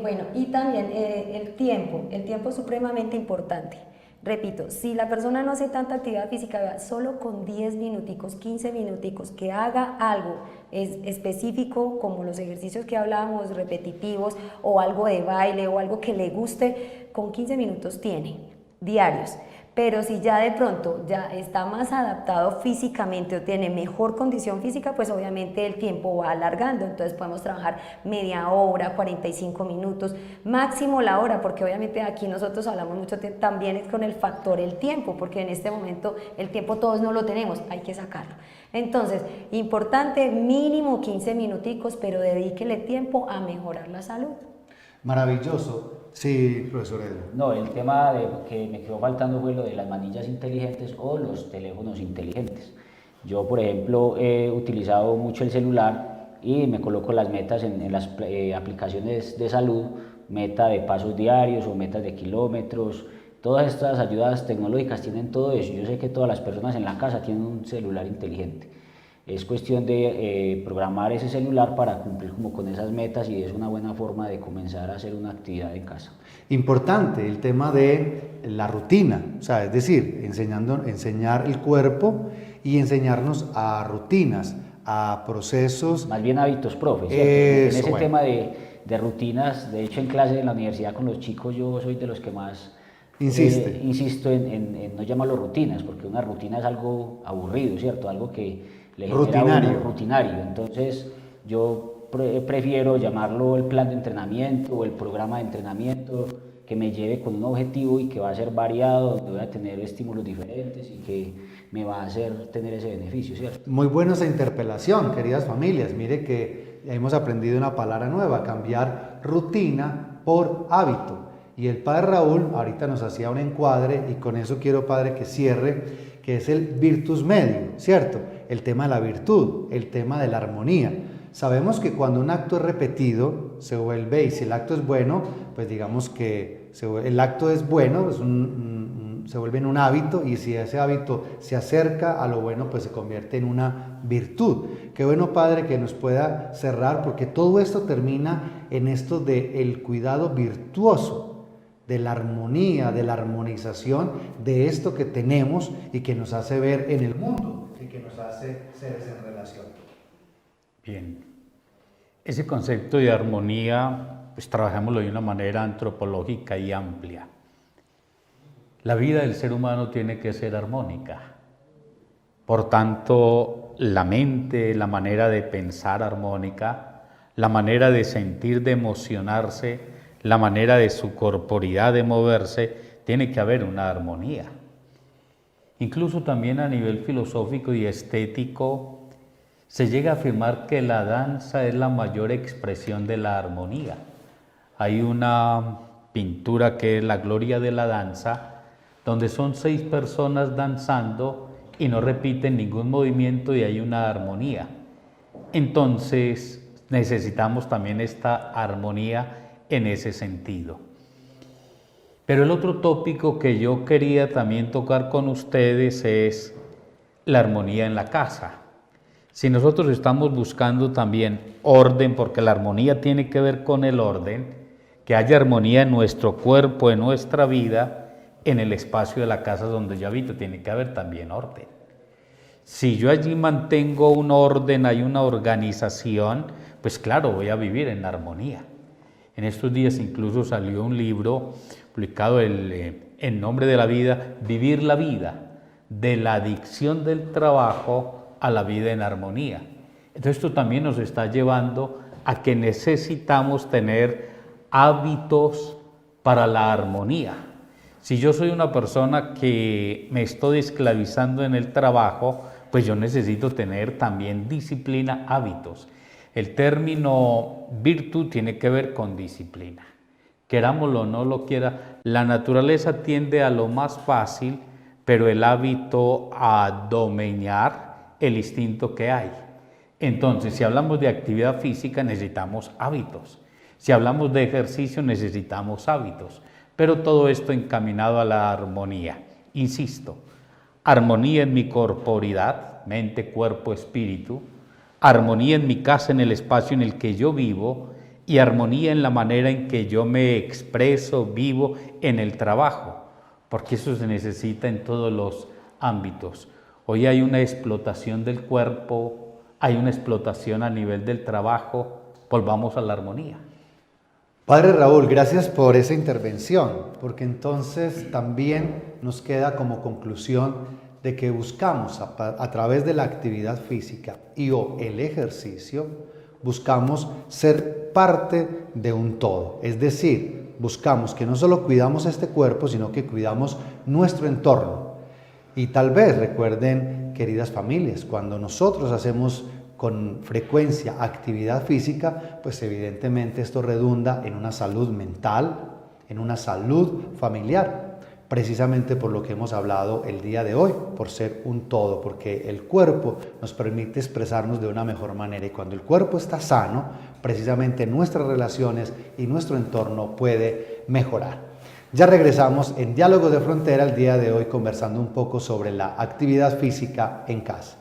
M: Bueno, y también el tiempo es supremamente importante. Repito, si la persona no hace tanta actividad física, solo con 10 minuticos, 15 minuticos, que haga algo específico, como los ejercicios que hablábamos, repetitivos, o algo de baile, o algo que le guste, con 15 minutos tiene, diarios. Pero si ya de pronto ya está más adaptado físicamente o tiene mejor condición física, pues obviamente el tiempo va alargando, entonces podemos trabajar media hora, 45 minutos, máximo la hora, porque obviamente aquí nosotros hablamos mucho también es con el factor el tiempo, porque en este momento el tiempo todos no lo tenemos, hay que sacarlo. Entonces, importante, mínimo 15 minuticos, pero dedíquele tiempo a mejorar la salud.
B: Maravilloso. Sí, profesor Edu.
N: No, el tema que me quedó faltando fue lo de las manillas inteligentes o los teléfonos inteligentes. Yo, por ejemplo, he utilizado mucho el celular y me coloco las metas en las aplicaciones de salud, meta de pasos diarios o metas de kilómetros. Todas estas ayudas tecnológicas tienen todo eso. Yo sé que todas las personas en la casa tienen un celular inteligente. Es cuestión de programar ese celular para cumplir como con esas metas y es una buena forma de comenzar a hacer una actividad en casa.
B: Importante el tema de la rutina, o sea, es decir, enseñar el cuerpo y enseñarnos a rutinas, a procesos.
N: Más bien hábitos, profe. En ese tema de rutinas, de hecho en clase en la universidad con los chicos yo soy de los que más insisto en no llamarlo rutinas, porque una rutina es algo aburrido, ¿cierto? Algo que le genera rutinario. Entonces yo prefiero llamarlo el plan de entrenamiento o el programa de entrenamiento que me lleve con un objetivo y que va a ser variado, donde voy a tener estímulos diferentes y que me va a hacer tener ese beneficio, ¿cierto?
B: Muy buena esa interpelación, queridas familias. Mire que hemos aprendido una palabra nueva, cambiar rutina por hábito. Y el padre Raúl ahorita nos hacía un encuadre y con eso quiero, padre, que cierre, que es el virtus medio, ¿cierto? El tema de la virtud, el tema de la armonía. Sabemos que cuando un acto es repetido, se vuelve, y si el acto es bueno, pues digamos que el acto es bueno, se vuelve en un hábito, y si ese hábito se acerca a lo bueno, pues se convierte en una virtud. Qué bueno, padre, que nos pueda cerrar, porque todo esto termina en esto del cuidado virtuoso, de la armonía, de la armonización de esto que tenemos y que nos hace ver en el mundo y que nos hace seres en relación.
J: Bien, ese concepto de armonía, pues trabajámoslo de una manera antropológica y amplia. La vida del ser humano tiene que ser armónica. Por tanto, la mente, la manera de pensar armónica, la manera de sentir, de emocionarse, la manera de su corporidad de moverse, tiene que haber una armonía. Incluso también a nivel filosófico y estético, se llega a afirmar que la danza es la mayor expresión de la armonía. Hay una pintura que es La Gloria de la Danza, donde son 6 personas danzando y no repiten ningún movimiento y hay una armonía. Entonces necesitamos también esta armonía en ese sentido. Pero el otro tópico que yo quería también tocar con ustedes es la armonía en la casa. Si nosotros estamos buscando también orden, porque la armonía tiene que ver con el orden, que haya armonía en nuestro cuerpo, en nuestra vida, en el espacio de la casa donde yo habito, tiene que haber también orden. Si yo allí mantengo un orden, hay una organización, pues claro, voy a vivir en armonía. En estos días incluso salió un libro publicado en nombre de la vida, Vivir la vida, de la adicción del trabajo a la vida en armonía. Entonces esto también nos está llevando a que necesitamos tener hábitos para la armonía. Si yo soy una persona que me estoy esclavizando en el trabajo, pues yo necesito tener también disciplina, hábitos. El término virtud tiene que ver con disciplina. Querámoslo o no lo quiera, la naturaleza tiende a lo más fácil, pero el hábito a domeñar el instinto que hay. Entonces, si hablamos de actividad física, necesitamos hábitos. Si hablamos de ejercicio, necesitamos hábitos. Pero todo esto encaminado a la armonía. Insisto, armonía en mi corporidad, mente, cuerpo, espíritu, armonía en mi casa, en el espacio en el que yo vivo, y armonía en la manera en que yo me expreso, vivo en el trabajo. porque eso se necesita en todos los ámbitos. Hoy hay una explotación del cuerpo, hay una explotación a nivel del trabajo, volvamos a la armonía.
B: Padre Raúl, gracias por esa intervención, porque entonces también nos queda como conclusión de que buscamos a través de la actividad física y o el ejercicio, buscamos ser parte de un todo. Es decir, buscamos que no solo cuidamos este cuerpo, sino que cuidamos nuestro entorno. Y tal vez recuerden, queridas familias, cuando nosotros hacemos con frecuencia actividad física, pues evidentemente esto redunda en una salud mental, en una salud familiar, precisamente por lo que hemos hablado el día de hoy, por ser un todo, porque el cuerpo nos permite expresarnos de una mejor manera y cuando el cuerpo está sano, precisamente nuestras relaciones y nuestro entorno puede mejorar. Ya regresamos en Diálogos de Frontera el día de hoy conversando un poco sobre la actividad física en casa.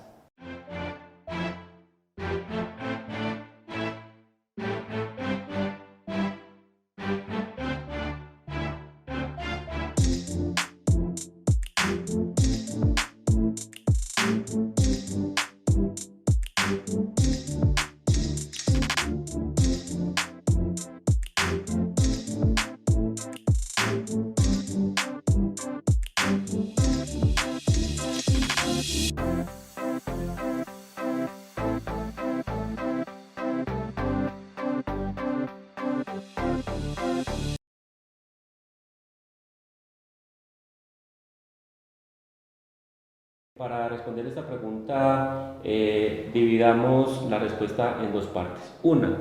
O: Para responder esta pregunta, dividamos la respuesta en dos partes. Una,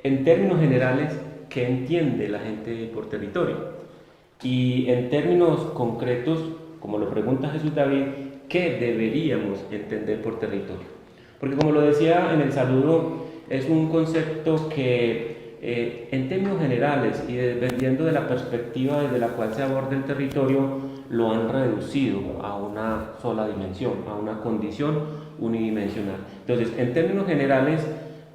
O: en términos generales, ¿qué entiende la gente por territorio? Y en términos concretos, como lo pregunta Jesús David, ¿qué deberíamos entender por territorio? Porque como lo decía en el saludo, es un concepto que en términos generales y dependiendo de la perspectiva desde la cual se aborda el territorio, lo han reducido a una sola dimensión, a una condición unidimensional. Entonces, en términos generales,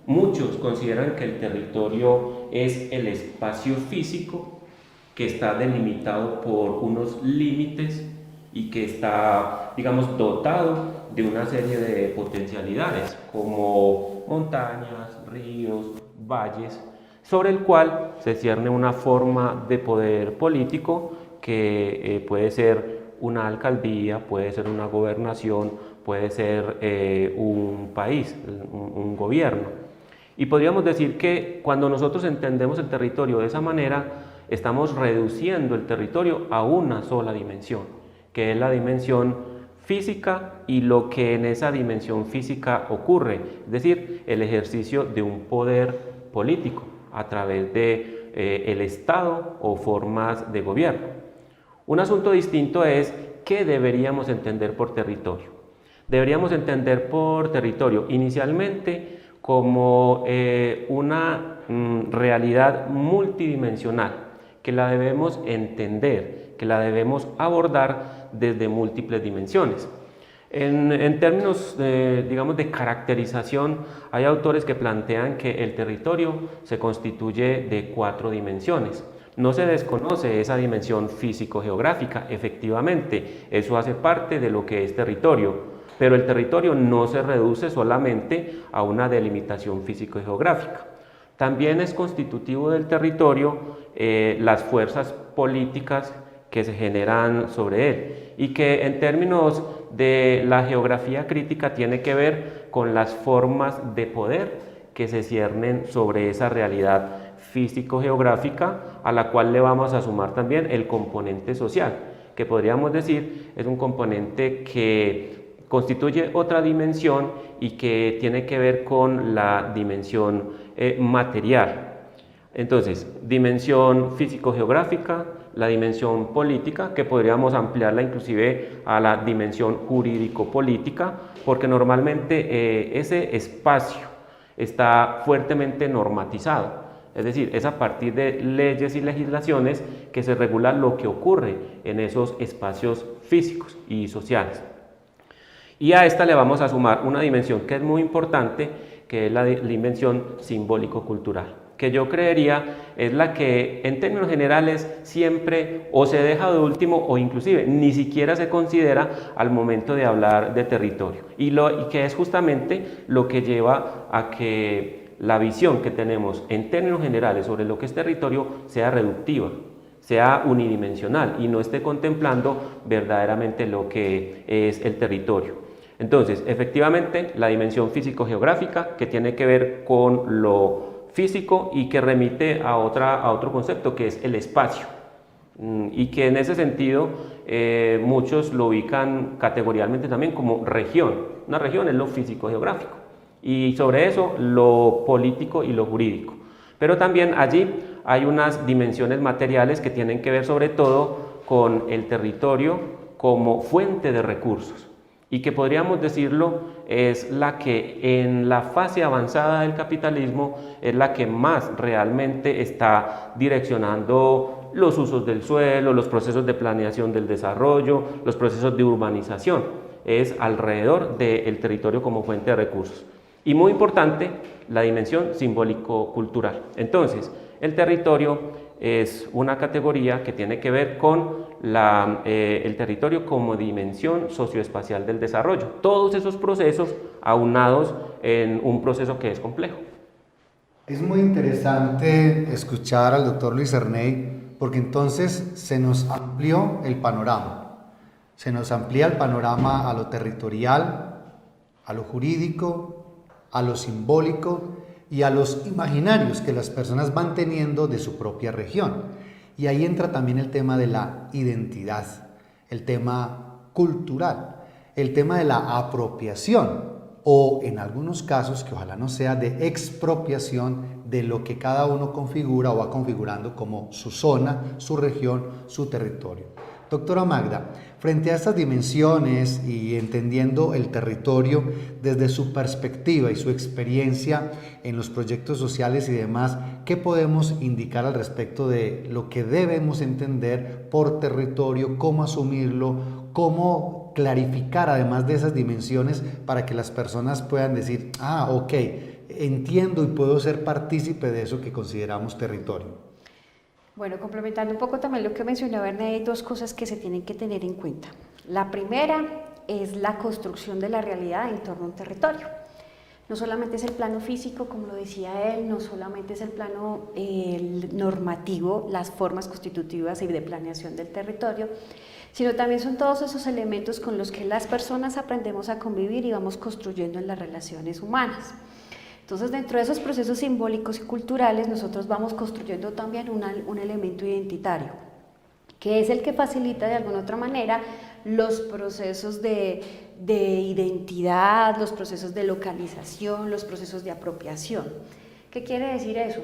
O: muchos consideran que el territorio es el espacio físico que está delimitado por unos límites y que está, digamos, dotado de una serie de potencialidades como montañas, ríos, valles, sobre el cual se cierne una forma de poder político que puede ser una alcaldía, puede ser una gobernación, puede ser un país, un gobierno. Y podríamos decir que cuando nosotros entendemos el territorio de esa manera, estamos reduciendo el territorio a una sola dimensión, que es la dimensión física y lo que en esa dimensión física ocurre, es decir, el ejercicio de un poder político a través de el Estado o formas de gobierno. Un asunto distinto es qué deberíamos entender por territorio. Deberíamos entender por territorio inicialmente como una realidad multidimensional, que la debemos entender, que la debemos abordar desde múltiples dimensiones. En términos, digamos, de caracterización, hay autores que plantean que el territorio se constituye de 4 dimensiones. No se desconoce esa dimensión físico-geográfica, efectivamente, eso hace parte de lo que es territorio, pero el territorio no se reduce solamente a una delimitación físico-geográfica. También es constitutivo del territorio las fuerzas políticas que se generan sobre él y que en términos de la geografía crítica tiene que ver con las formas de poder que se ciernen sobre esa realidad físico-geográfica a la cual le vamos a sumar también el componente social, que podríamos decir es un componente que constituye otra dimensión y que tiene que ver con la dimensión material. Entonces, dimensión físico-geográfica, la dimensión política, que podríamos ampliarla inclusive a la dimensión jurídico-política, porque normalmente ese espacio está fuertemente normatizado. Es decir, es a partir de leyes y legislaciones que se regula lo que ocurre en esos espacios físicos y sociales. Y a esta le vamos a sumar una dimensión que es muy importante, que es la dimensión simbólico-cultural, que yo creería es la que en términos generales siempre o se deja de último o inclusive ni siquiera se considera al momento de hablar de territorio, y que es justamente lo que lleva a que la visión que tenemos en términos generales sobre lo que es territorio sea reductiva, sea unidimensional y no esté contemplando verdaderamente lo que es el territorio. Entonces, efectivamente, la dimensión físico-geográfica, que tiene que ver con lo físico y que remite a otro concepto, que es el espacio, y que en ese sentido muchos lo ubican categorialmente también como región. Una región es lo físico-geográfico, y sobre eso lo político y lo jurídico. Pero también allí hay unas dimensiones materiales que tienen que ver sobre todo con el territorio como fuente de recursos, y que podríamos decirlo es la que en la fase avanzada del capitalismo es la que más realmente está direccionando los usos del suelo, los procesos de planeación del desarrollo, los procesos de urbanización, es alrededor del territorio como fuente de recursos. Y muy importante, la dimensión simbólico-cultural. Entonces, el territorio es una categoría que tiene que ver con el territorio como dimensión socioespacial del desarrollo. Todos esos procesos aunados en un proceso que es complejo.
B: Es muy interesante escuchar al doctor Luis Erney, porque entonces se nos amplió el panorama. Se nos amplía el panorama a lo territorial, a lo jurídico, a lo simbólico y a los imaginarios que las personas van teniendo de su propia región. Y ahí entra también el tema de la identidad, el tema cultural, el tema de la apropiación, o en algunos casos, que ojalá no sea, de expropiación de lo que cada uno configura o va configurando como su zona, su región, su territorio. Doctora Magda, frente a estas dimensiones y entendiendo el territorio desde su perspectiva y su experiencia en los proyectos sociales y demás, ¿qué podemos indicar al respecto de lo que debemos entender por territorio, cómo asumirlo, cómo clarificar además de esas dimensiones para que las personas puedan decir, ok, entiendo y puedo ser partícipe de eso que consideramos territorio?
P: Bueno, complementando un poco también lo que mencionaba Ernei, hay dos cosas que se tienen que tener en cuenta. La primera es la construcción de la realidad en torno a un territorio. No solamente es el plano físico, como lo decía él, no solamente es el plano normativo, las formas constitutivas y de planeación del territorio, sino también son todos esos elementos con los que las personas aprendemos a convivir y vamos construyendo en las relaciones humanas. Entonces, dentro de esos procesos simbólicos y culturales, nosotros vamos construyendo también un elemento identitario, que es el que facilita de alguna otra manera los procesos de identidad, los procesos de localización, los procesos de apropiación. ¿Qué quiere decir eso?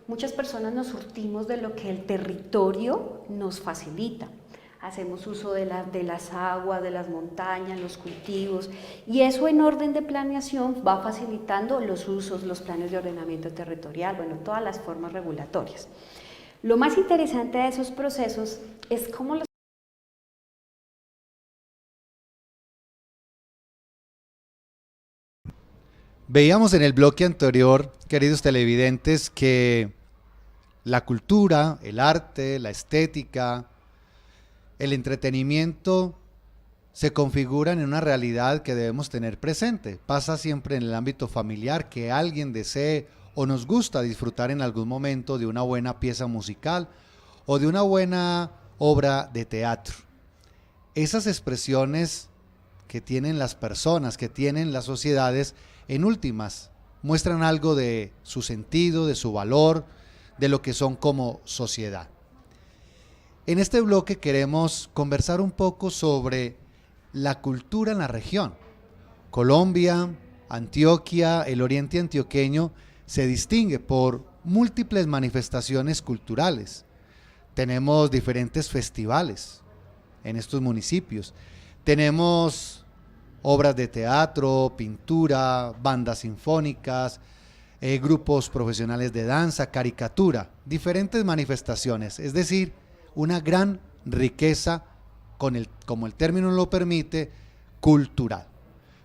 P: Muchas personas nos surtimos de lo que el territorio nos facilita. Hacemos uso de las aguas, de las montañas, los cultivos, y eso en orden de planeación va facilitando los usos, los planes de ordenamiento territorial, bueno, todas las formas regulatorias. Lo más interesante de esos procesos es cómo los...
B: Veíamos en el bloque anterior, queridos televidentes, que la cultura, el arte, la estética, el entretenimiento se configuran en una realidad que debemos tener presente. Pasa siempre en el ámbito familiar que alguien desee o nos gusta disfrutar en algún momento de una buena pieza musical o de una buena obra de teatro. Esas expresiones que tienen las personas, que tienen las sociedades, en últimas muestran algo de su sentido, de su valor, de lo que son como sociedad. En este bloque queremos conversar un poco sobre la cultura en la región. Colombia, Antioquia, el oriente antioqueño se distingue por múltiples manifestaciones culturales. Tenemos diferentes festivales en estos municipios. Tenemos obras de teatro, pintura, bandas sinfónicas, grupos profesionales de danza, caricatura, diferentes manifestaciones, es decir, una gran riqueza, como el término lo permite, cultural.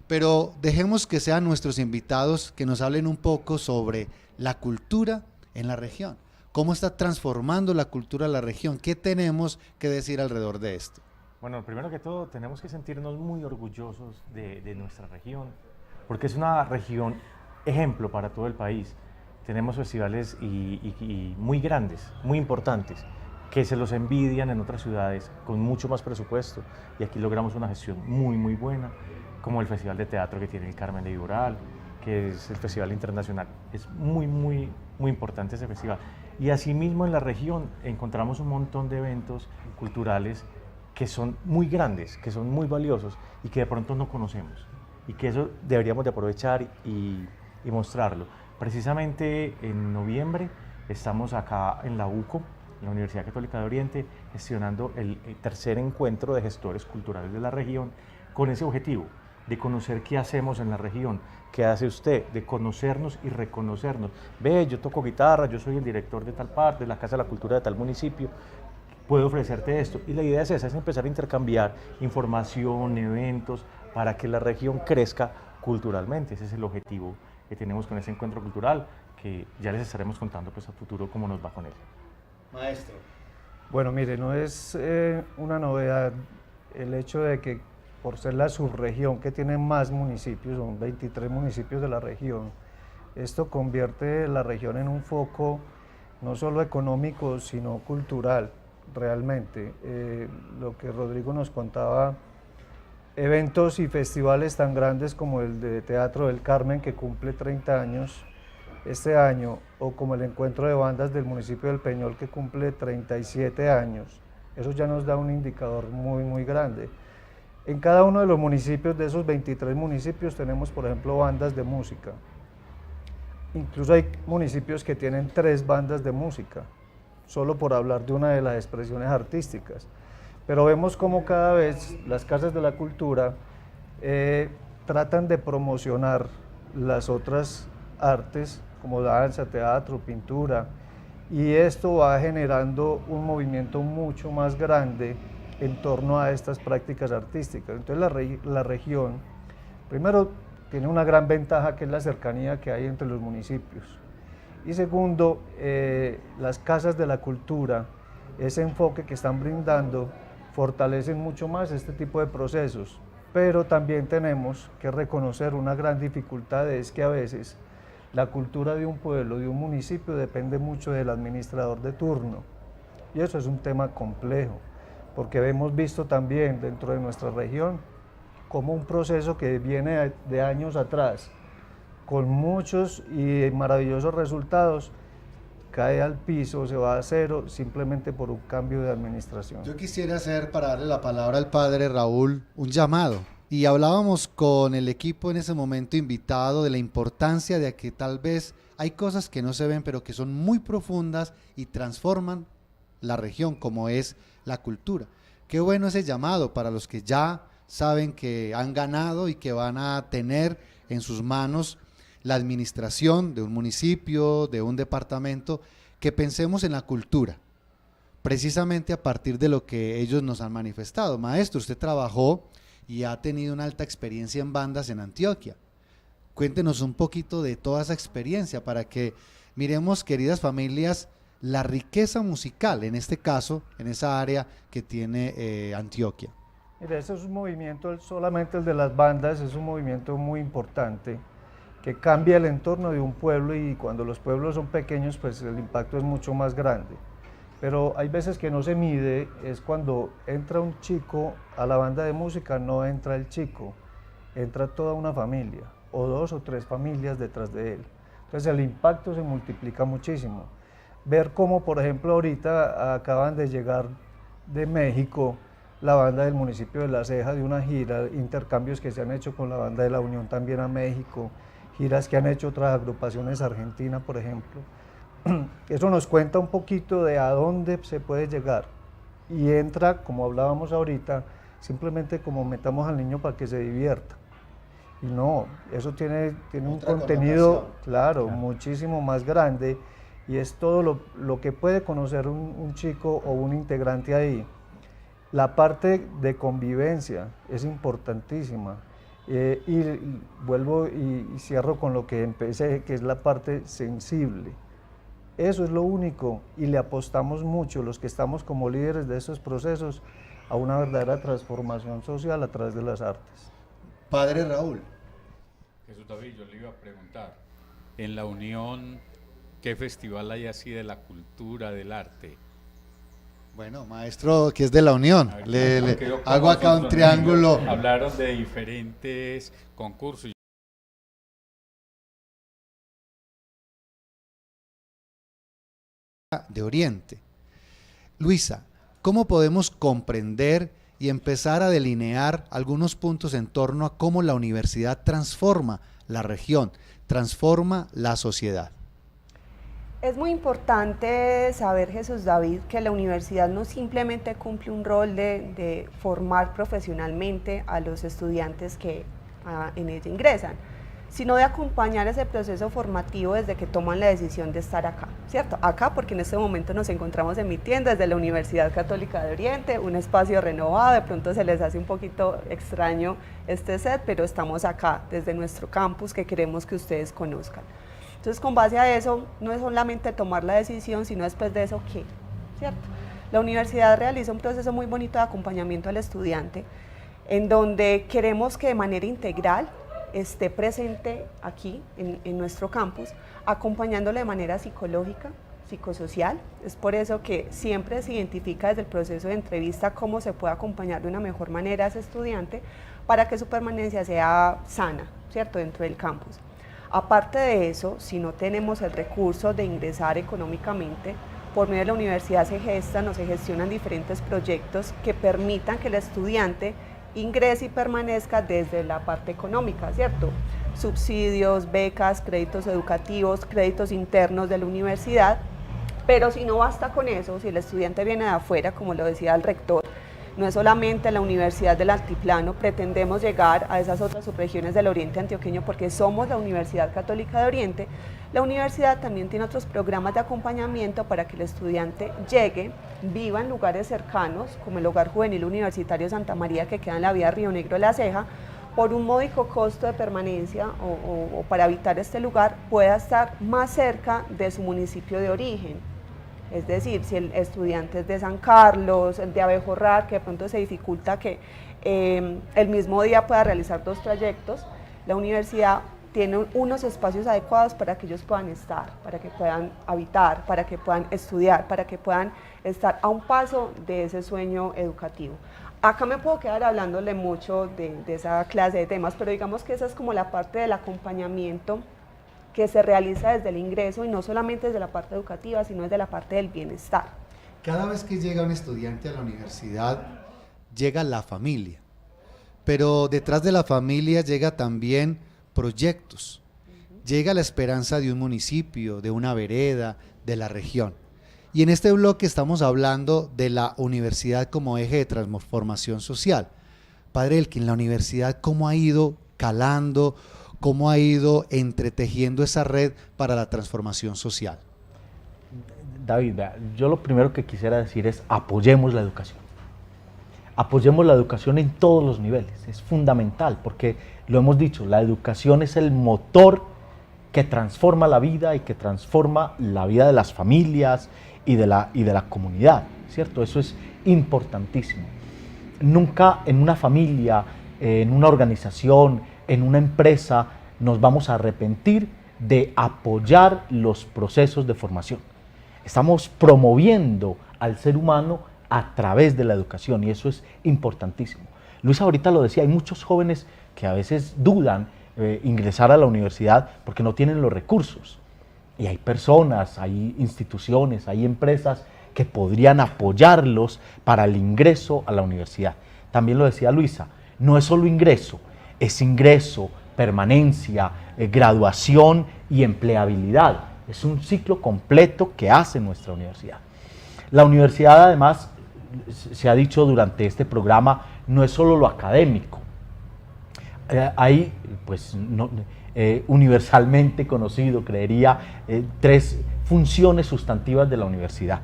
B: Pero dejemos que sean nuestros invitados que nos hablen un poco sobre la cultura en la región? ¿Cómo está transformando la cultura de la región? ¿Qué tenemos que decir alrededor de esto?
Q: Bueno, primero que todo tenemos que sentirnos muy orgullosos de nuestra región, porque es una región ejemplo para todo el país. Tenemos festivales y muy grandes, muy importantes, que se los envidian en otras ciudades con mucho más presupuesto, y aquí logramos una gestión muy buena, como el Festival de Teatro que tiene el Carmen de Viboral, que es el Festival Internacional. Es muy importante ese festival. Y asimismo en la región encontramos un montón de eventos culturales que son muy grandes, que son muy valiosos y que de pronto no conocemos, y que eso deberíamos de aprovechar y mostrarlo. Precisamente en noviembre estamos acá en la UCO, en la Universidad Católica de Oriente, gestionando el tercer encuentro de gestores culturales de la región, con ese objetivo de conocer qué hacemos en la región, qué hace usted, de conocernos y reconocernos. Ve, yo toco guitarra, yo soy el director de tal parte, de la Casa de la Cultura de tal municipio, puedo ofrecerte esto. Y la idea es esa, es empezar a intercambiar información, eventos, para que la región crezca culturalmente. Ese es el objetivo que tenemos con ese encuentro cultural, que ya les estaremos contando pues a futuro cómo nos va con él.
B: Maestro.
R: Bueno, mire, no es una novedad el hecho de que por ser la subregión que tiene más municipios, son 23 municipios de la región, esto convierte la región en un foco no solo económico, sino cultural, realmente. Lo que Rodrigo nos contaba, eventos y festivales tan grandes como el de Teatro del Carmen, que cumple 30 años este año, o como el Encuentro de Bandas del municipio del Peñol, que cumple 37 años, eso ya nos da un indicador muy grande. En cada uno de los municipios, de esos 23 municipios, tenemos, por ejemplo, bandas de música. Incluso hay municipios que tienen 3 bandas de música, solo por hablar de una de las expresiones artísticas. Pero vemos cómo cada vez las casas de la cultura tratan de promocionar las otras artes, como danza, teatro, pintura, y esto va generando un movimiento mucho más grande en torno a estas prácticas artísticas. Entonces la región, primero, tiene una gran ventaja, que es la cercanía que hay entre los municipios. Y segundo, las casas de la cultura, ese enfoque que están brindando, fortalecen mucho más este tipo de procesos. Pero también tenemos que reconocer una gran dificultad, es que a veces la cultura de un pueblo, de un municipio, depende mucho del administrador de turno. Y eso es un tema complejo, porque hemos visto también dentro de nuestra región como un proceso que viene de años atrás, con muchos y maravillosos resultados, cae al piso, se va a cero, simplemente por un cambio de administración.
B: Yo quisiera hacer, para darle la palabra al padre Raúl, un llamado. Y hablábamos con el equipo en ese momento invitado de la importancia de que tal vez hay cosas que no se ven, pero que son muy profundas y transforman la región, como es la cultura. Qué bueno ese llamado para los que ya saben que han ganado y que van a tener en sus manos la administración de un municipio, de un departamento, que pensemos en la cultura, precisamente a partir de lo que ellos nos han manifestado. Maestro, usted trabajó y ha tenido una alta experiencia en bandas en Antioquia. Cuéntenos un poquito de toda esa experiencia para que miremos, queridas familias, la riqueza musical, en este caso, en esa área que tiene Antioquia.
R: Mira, ese es un movimiento, solamente el de las bandas, es un movimiento muy importante que cambia el entorno de un pueblo, y cuando los pueblos son pequeños, pues el impacto es mucho más grande. Pero hay veces que no se mide, es cuando entra un chico a la banda de música, no entra el chico, entra toda una familia, o 2 o 3 familias detrás de él. Entonces el impacto se multiplica muchísimo. Ver cómo, por ejemplo, ahorita acaban de llegar de México la banda del municipio de La Ceja, de una gira, intercambios que se han hecho con la banda de La Unión también a México, giras que han hecho otras agrupaciones argentinas, por ejemplo. Eso nos cuenta un poquito de a dónde se puede llegar, y entra, como hablábamos ahorita, simplemente como metamos al niño para que se divierta. Y no, eso tiene un contenido, claro, muchísimo más grande, y es todo lo que puede conocer un chico o un integrante ahí. La parte de convivencia es importantísima. Y vuelvo y cierro con lo que empecé, que es la parte sensible. Eso es lo único, y le apostamos mucho, los que estamos como líderes de esos procesos, a una verdadera transformación social a través de las artes.
B: Padre Raúl.
J: Jesús David, yo le iba a preguntar, en la Unión, ¿qué festival hay así de la cultura, del arte?
B: Bueno, maestro, que es de la Unión, le hago acá un triángulo.
J: Hablaron de diferentes concursos.
B: De Oriente. Luisa, ¿cómo podemos comprender y empezar a delinear algunos puntos en torno a cómo la universidad transforma la región, transforma la sociedad?
S: Es muy importante saber, Jesús David, que la universidad no simplemente cumple un rol de formar profesionalmente a los estudiantes que en ella ingresan, sino de acompañar ese proceso formativo desde que toman la decisión de estar acá, ¿cierto? Acá porque en este momento nos encontramos emitiendo desde la Universidad Católica de Oriente, un espacio renovado, de pronto se les hace un poquito extraño este set, pero estamos acá desde nuestro campus que queremos que ustedes conozcan. Entonces, con base a eso, no es solamente tomar la decisión, sino después de eso, ¿qué? ¿Cierto? La universidad realiza un proceso muy bonito de acompañamiento al estudiante, en donde queremos que de manera integral esté presente aquí en nuestro campus, acompañándole de manera psicológica, psicosocial. Es por eso que siempre se identifica desde el proceso de entrevista cómo se puede acompañar de una mejor manera a ese estudiante para que su permanencia sea sana, ¿cierto?, dentro del campus. Aparte de eso, si no tenemos el recurso de ingresar económicamente, por medio de la universidad se gestionan diferentes proyectos que permitan que el estudiante ingrese y permanezca desde la parte económica, ¿cierto? Subsidios, becas, créditos educativos, créditos internos de la universidad, pero si no basta con eso, si el estudiante viene de afuera, como lo decía el rector, no es solamente la Universidad del Altiplano, pretendemos llegar a esas otras subregiones del Oriente Antioqueño porque somos la Universidad Católica de Oriente. La universidad también tiene otros programas de acompañamiento para que el estudiante llegue, viva en lugares cercanos, como el Hogar Juvenil Universitario Santa María, que queda en la vía Río Negro La Ceja, por un módico costo de permanencia o para habitar este lugar, pueda estar más cerca de su municipio de origen. Es decir, si el estudiante es de San Carlos, de Abejorrar, que de pronto se dificulta que el mismo día pueda realizar 2 trayectos, la universidad tiene unos espacios adecuados para que ellos puedan estar, para que puedan habitar, para que puedan estudiar, para que puedan estar a un paso de ese sueño educativo. Acá me puedo quedar hablándole mucho de esa clase de temas, pero digamos que esa es como la parte del acompañamiento que se realiza desde el ingreso y no solamente desde la parte educativa, sino desde la parte del bienestar.
B: Cada vez que llega un estudiante a la universidad, llega la familia, pero detrás de la familia llega también proyectos, llega la esperanza de un municipio, de una vereda, de la región. Y en este bloque estamos hablando de la universidad como eje de transformación social. Padre Elkin, la universidad, ¿cómo ha ido calando, cómo ha ido entretejiendo esa red para la transformación social?
Q: David, yo lo primero que quisiera decir es apoyemos la educación. Apoyemos la educación en todos los niveles, es fundamental porque lo hemos dicho, la educación es el motor que transforma la vida y que transforma la vida de las familias y de la comunidad, ¿cierto? Eso es importantísimo. Nunca en una familia, en una organización, en una empresa nos vamos a arrepentir de apoyar los procesos de formación. Estamos promoviendo al ser humano a través de la educación y eso es importantísimo. Luis ahorita lo decía, hay muchos jóvenes que a veces dudan ingresar a la universidad porque no tienen los recursos. Y hay personas, hay instituciones, hay empresas que podrían apoyarlos para el ingreso a la universidad. También lo decía Luisa, no es solo ingreso, es ingreso, permanencia, graduación y empleabilidad. Es un ciclo completo que hace nuestra universidad. La universidad, además, se ha dicho durante este programa, no es solo lo académico. Hay, pues, universalmente conocido, creería, 3 funciones sustantivas de la universidad.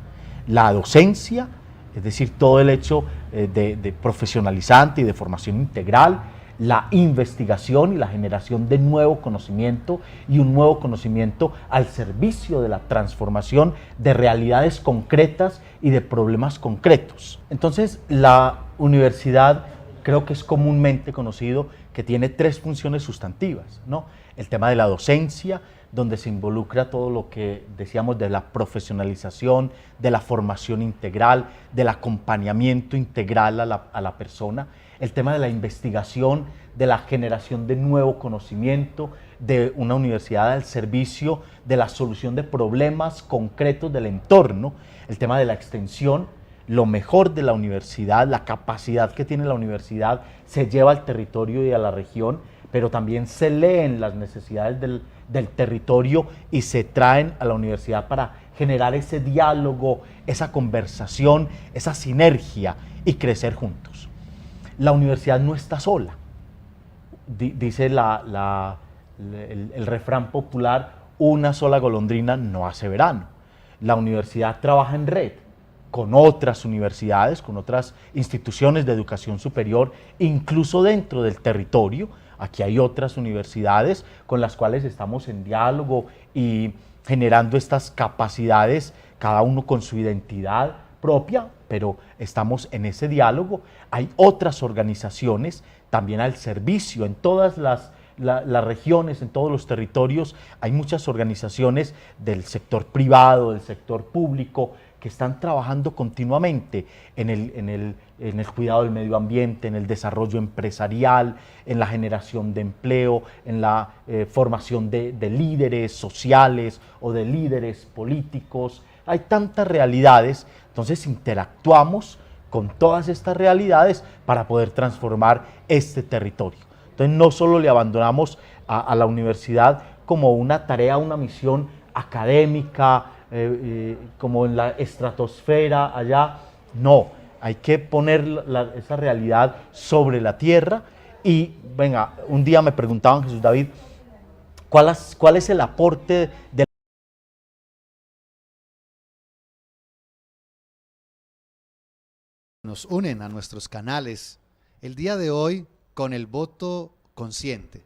Q: La docencia, es decir, todo el hecho de profesionalizante y de formación integral,
T: la investigación y la generación de nuevo conocimiento, y un nuevo conocimiento al servicio de la transformación de realidades concretas y de problemas concretos. Entonces, la universidad creo que es comúnmente conocido que tiene tres funciones sustantivas, ¿no? El tema de la docencia, donde se involucra todo lo que decíamos de la profesionalización, de la formación integral, del acompañamiento integral a la persona. El tema de la investigación, de la generación de nuevo conocimiento, de una universidad al servicio de la solución de problemas concretos del entorno. El tema de la extensión, lo mejor de la universidad, la capacidad que tiene la universidad se lleva al territorio y a la región, pero también se leen las necesidades del territorio y se traen a la universidad para generar ese diálogo, esa conversación, esa sinergia y crecer juntos. La universidad no está sola. Dice el refrán popular, una sola golondrina no hace verano. La universidad trabaja en red con otras universidades, con otras instituciones de educación superior, incluso dentro del territorio. Aquí hay otras universidades con las cuales estamos en diálogo y generando estas capacidades, cada uno con su identidad propia, pero estamos en ese diálogo. Hay otras organizaciones también al servicio en todas las regiones, en todos los territorios. Hay muchas organizaciones del sector privado, del sector público, que están trabajando continuamente en el cuidado del medio ambiente, en el desarrollo empresarial, en la generación de empleo, en la formación de líderes sociales o de líderes políticos. Hay tantas realidades, entonces interactuamos con todas estas realidades para poder transformar este territorio. Entonces no solo le abandonamos a la universidad como una tarea, una misión académica, como en la estratosfera allá, no, hay que poner esa realidad sobre la tierra. Y venga, un día me preguntaban, Jesús David, ¿cuál es el aporte de
B: nos unen a nuestros canales el día de hoy con el voto consciente,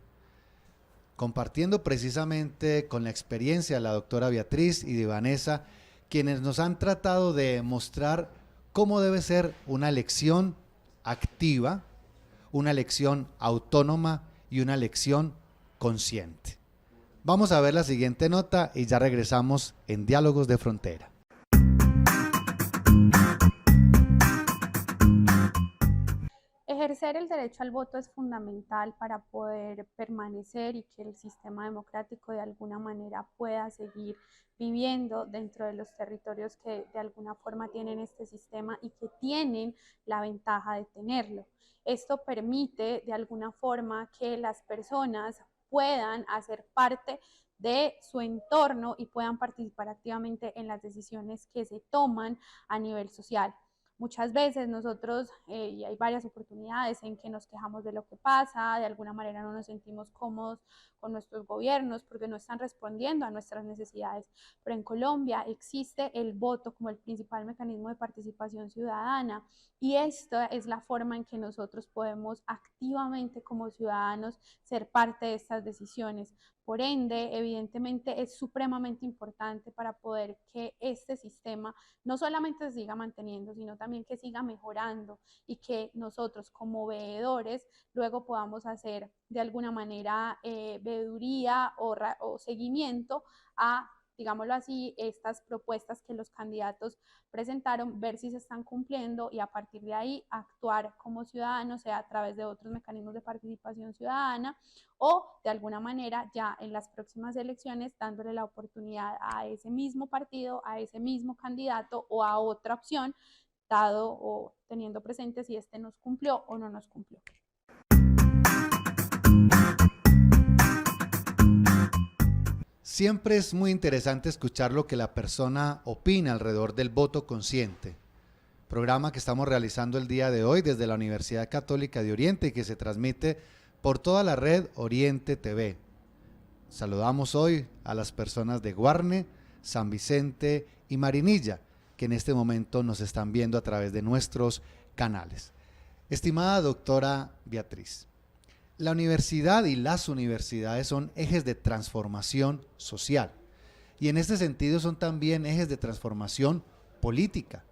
B: compartiendo precisamente con la experiencia de la doctora Beatriz y de Vanessa, quienes nos han tratado de mostrar cómo debe ser una elección activa, una elección autónoma y una elección consciente. Vamos a ver la siguiente nota y ya regresamos en Diálogos de Frontera.
U: Ejercer el derecho al voto es fundamental para poder permanecer y que el sistema democrático de alguna manera pueda seguir viviendo dentro de los territorios que de alguna forma tienen este sistema y que tienen la ventaja de tenerlo. Esto permite de alguna forma que las personas puedan hacer parte de su entorno y puedan participar activamente en las decisiones que se toman a nivel social. Muchas veces nosotros, y hay varias oportunidades en que nos quejamos de lo que pasa, de alguna manera no nos sentimos cómodos con nuestros gobiernos porque no están respondiendo a nuestras necesidades. Pero en Colombia existe el voto como el principal mecanismo de participación ciudadana y esta es la forma en que nosotros podemos activamente como ciudadanos ser parte de estas decisiones. Por ende, evidentemente es supremamente importante para poder que este sistema no solamente se siga manteniendo, sino también que siga mejorando y que nosotros como veedores luego podamos hacer de alguna manera veeduría o seguimiento a, digámoslo así, estas propuestas que los candidatos presentaron, ver si se están cumpliendo y a partir de ahí actuar como ciudadanos, sea a través de otros mecanismos de participación ciudadana o de alguna manera ya en las próximas elecciones dándole la oportunidad a ese mismo partido, a ese mismo candidato o a otra opción, dado o teniendo presente si este nos cumplió o no nos cumplió.
B: Siempre es muy interesante escuchar lo que la persona opina alrededor del voto consciente, programa que estamos realizando el día de hoy desde la Universidad Católica de Oriente y que se transmite por toda la red Oriente TV. Saludamos hoy a las personas de Guarne, San Vicente y Marinilla, que en este momento nos están viendo a través de nuestros canales. Estimada doctora Beatriz, La universidad y las universidades son ejes de transformación social y en este sentido son también ejes de transformación política,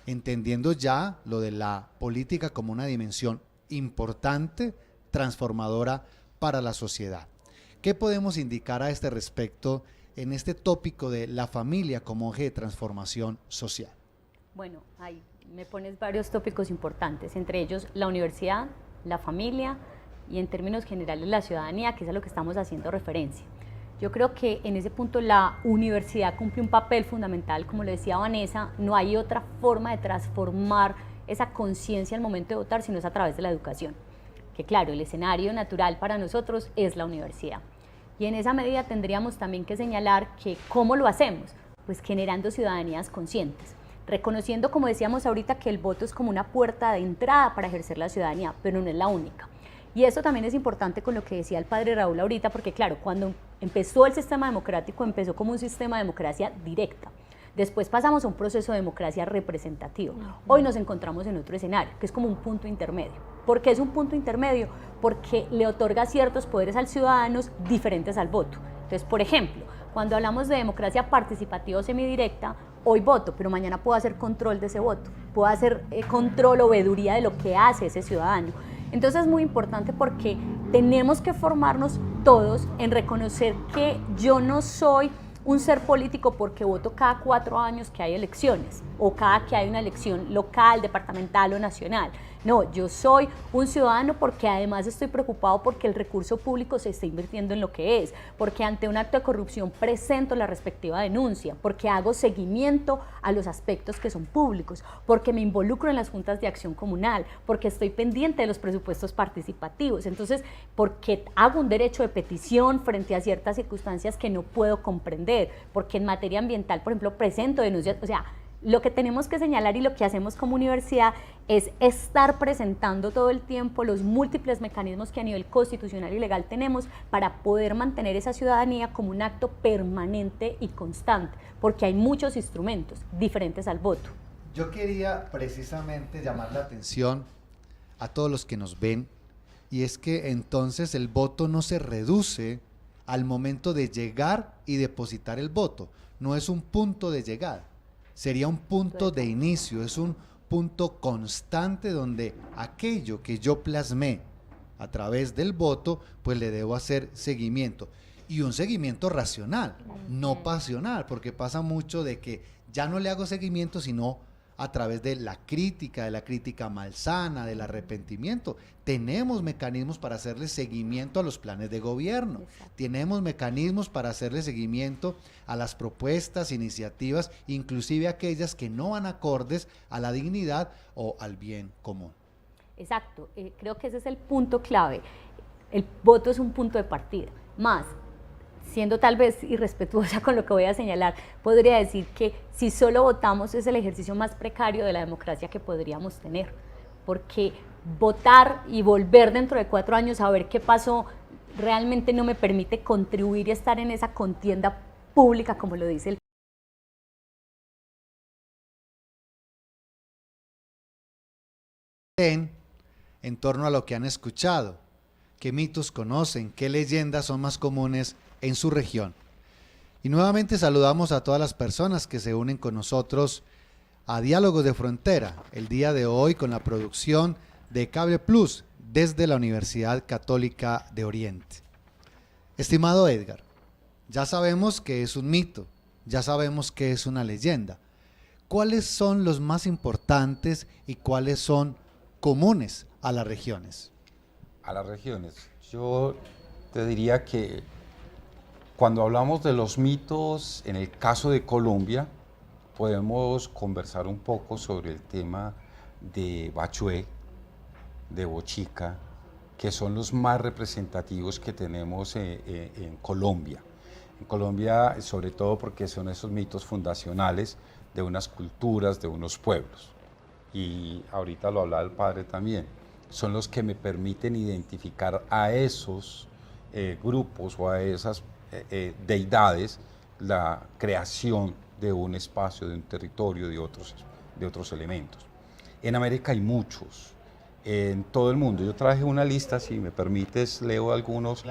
B: entendiendo ya lo de la política como una dimensión importante, transformadora para la sociedad. ¿Qué podemos indicar a este respecto en este tópico de la familia como eje de transformación social?
C: Bueno, ahí me pones varios tópicos importantes, entre ellos la universidad, la familia y en términos generales la ciudadanía, que es a lo que estamos haciendo referencia. Yo creo que en ese punto la universidad cumple un papel fundamental, como le decía Vanessa, no hay otra forma de transformar esa conciencia al momento de votar, sino es a través de la educación, que claro, el escenario natural para nosotros es la universidad. Y en esa medida tendríamos también que señalar que ¿cómo lo hacemos? Pues generando ciudadanías conscientes, reconociendo, como decíamos ahorita, que el voto es como una puerta de entrada para ejercer la ciudadanía, pero no es la única. Y eso también es importante con lo que decía el padre Raúl ahorita, porque claro, cuando empezó el sistema democrático, empezó como un sistema de democracia directa. Después pasamos a un proceso de democracia representativa. Hoy nos encontramos en otro escenario, que es como un punto intermedio. ¿Por qué es un punto intermedio? Porque le otorga ciertos poderes al ciudadano diferentes al voto. Entonces, por ejemplo, cuando hablamos de democracia participativa o semidirecta, hoy voto, pero mañana puedo hacer control de ese voto, puedo hacer control o veeduría de lo que hace ese ciudadano. Entonces es muy importante porque tenemos que formarnos todos en reconocer que yo no soy un ser político porque voto cada 4 años que hay elecciones o cada que hay una elección local, departamental o nacional. No, yo soy un ciudadano porque además estoy preocupado porque el recurso público se está invirtiendo en lo que es, porque ante un acto de corrupción presento la respectiva denuncia, porque hago seguimiento a los aspectos que son públicos, porque me involucro en las juntas de acción comunal, porque estoy pendiente de los presupuestos participativos, entonces porque hago un derecho de petición frente a ciertas circunstancias que no puedo comprender, porque en materia ambiental, por ejemplo, presento denuncias, o sea, lo que tenemos que señalar y lo que hacemos como universidad es estar presentando todo el tiempo los múltiples mecanismos que a nivel constitucional y legal tenemos para poder mantener esa ciudadanía como un acto permanente y constante, porque hay muchos instrumentos diferentes al voto.
B: Yo quería precisamente llamar la atención a todos los que nos ven, y es que entonces el voto no se reduce al momento de llegar y depositar el voto, no es un punto de llegada. Sería un punto de inicio, es un punto constante donde aquello que yo plasmé a través del voto, pues le debo hacer seguimiento. Y un seguimiento racional, no pasional, porque pasa mucho de que ya no le hago seguimiento, sino a través de la crítica malsana, del arrepentimiento. Tenemos mecanismos para hacerle seguimiento a los planes de gobierno. Exacto. Tenemos mecanismos para hacerle seguimiento a las propuestas, iniciativas, inclusive aquellas que no van acordes a la dignidad o al bien común.
C: Exacto, creo que ese es el punto clave. El voto es un punto de partida. Más, siendo tal vez irrespetuosa con lo que voy a señalar, podría decir que si solo votamos es el ejercicio más precario de la democracia que podríamos tener, porque votar y volver dentro de 4 años a ver qué pasó realmente no me permite contribuir y estar en esa contienda pública como lo dice el
B: en torno a lo que han escuchado, qué mitos conocen, qué leyendas son más comunes en su región. Y nuevamente saludamos a todas las personas que se unen con nosotros a Diálogos de Frontera, el día de hoy con la producción de Cable Plus desde la Universidad Católica de Oriente. Estimado Edgar, ya sabemos que es un mito, ya sabemos que es una leyenda. ¿Cuáles son los más importantes y cuáles son comunes a las regiones?
V: A las regiones, yo te diría que cuando hablamos de los mitos, en el caso de Colombia, podemos conversar un poco sobre el tema de Bachué, de Bochica, que son los más representativos que tenemos en Colombia. En Colombia, sobre todo porque son esos mitos fundacionales de unas culturas, de unos pueblos. Y ahorita lo hablaba el padre también, son los que me permiten identificar a esos grupos o a esas deidades, la creación de un espacio, de un territorio, de otros elementos. En América hay muchos. en todo el mundo. Yo traje una lista, si me permites, leo algunos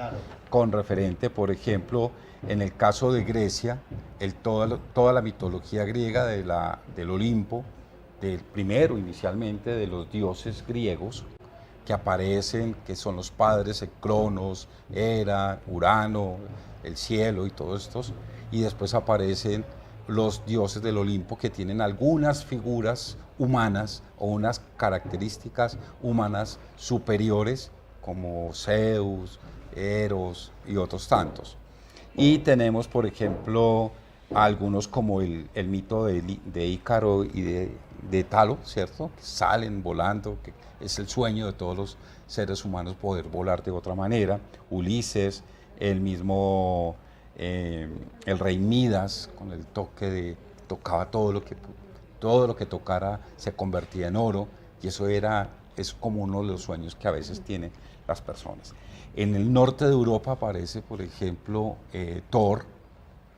V: con referente, por ejemplo, en el caso de Grecia, toda la mitología griega del Olimpo, del primero inicialmente de los dioses griegos que aparecen, que son los padres, Cronos, Hera, Urano, el cielo y todos estos, y después aparecen los dioses del Olimpo que tienen algunas figuras humanas o unas características humanas superiores como Zeus, Eros y otros tantos. Y tenemos, por ejemplo, algunos como el mito de Ícaro y de Talo, ¿cierto? Que salen volando, que es el sueño de todos los seres humanos poder volar de otra manera. Ulises, el mismo, el rey Midas, con el toque tocaba todo lo que tocara se convertía en oro, y es como uno de los sueños que a veces tienen las personas. En el norte de Europa aparece, por ejemplo, Thor,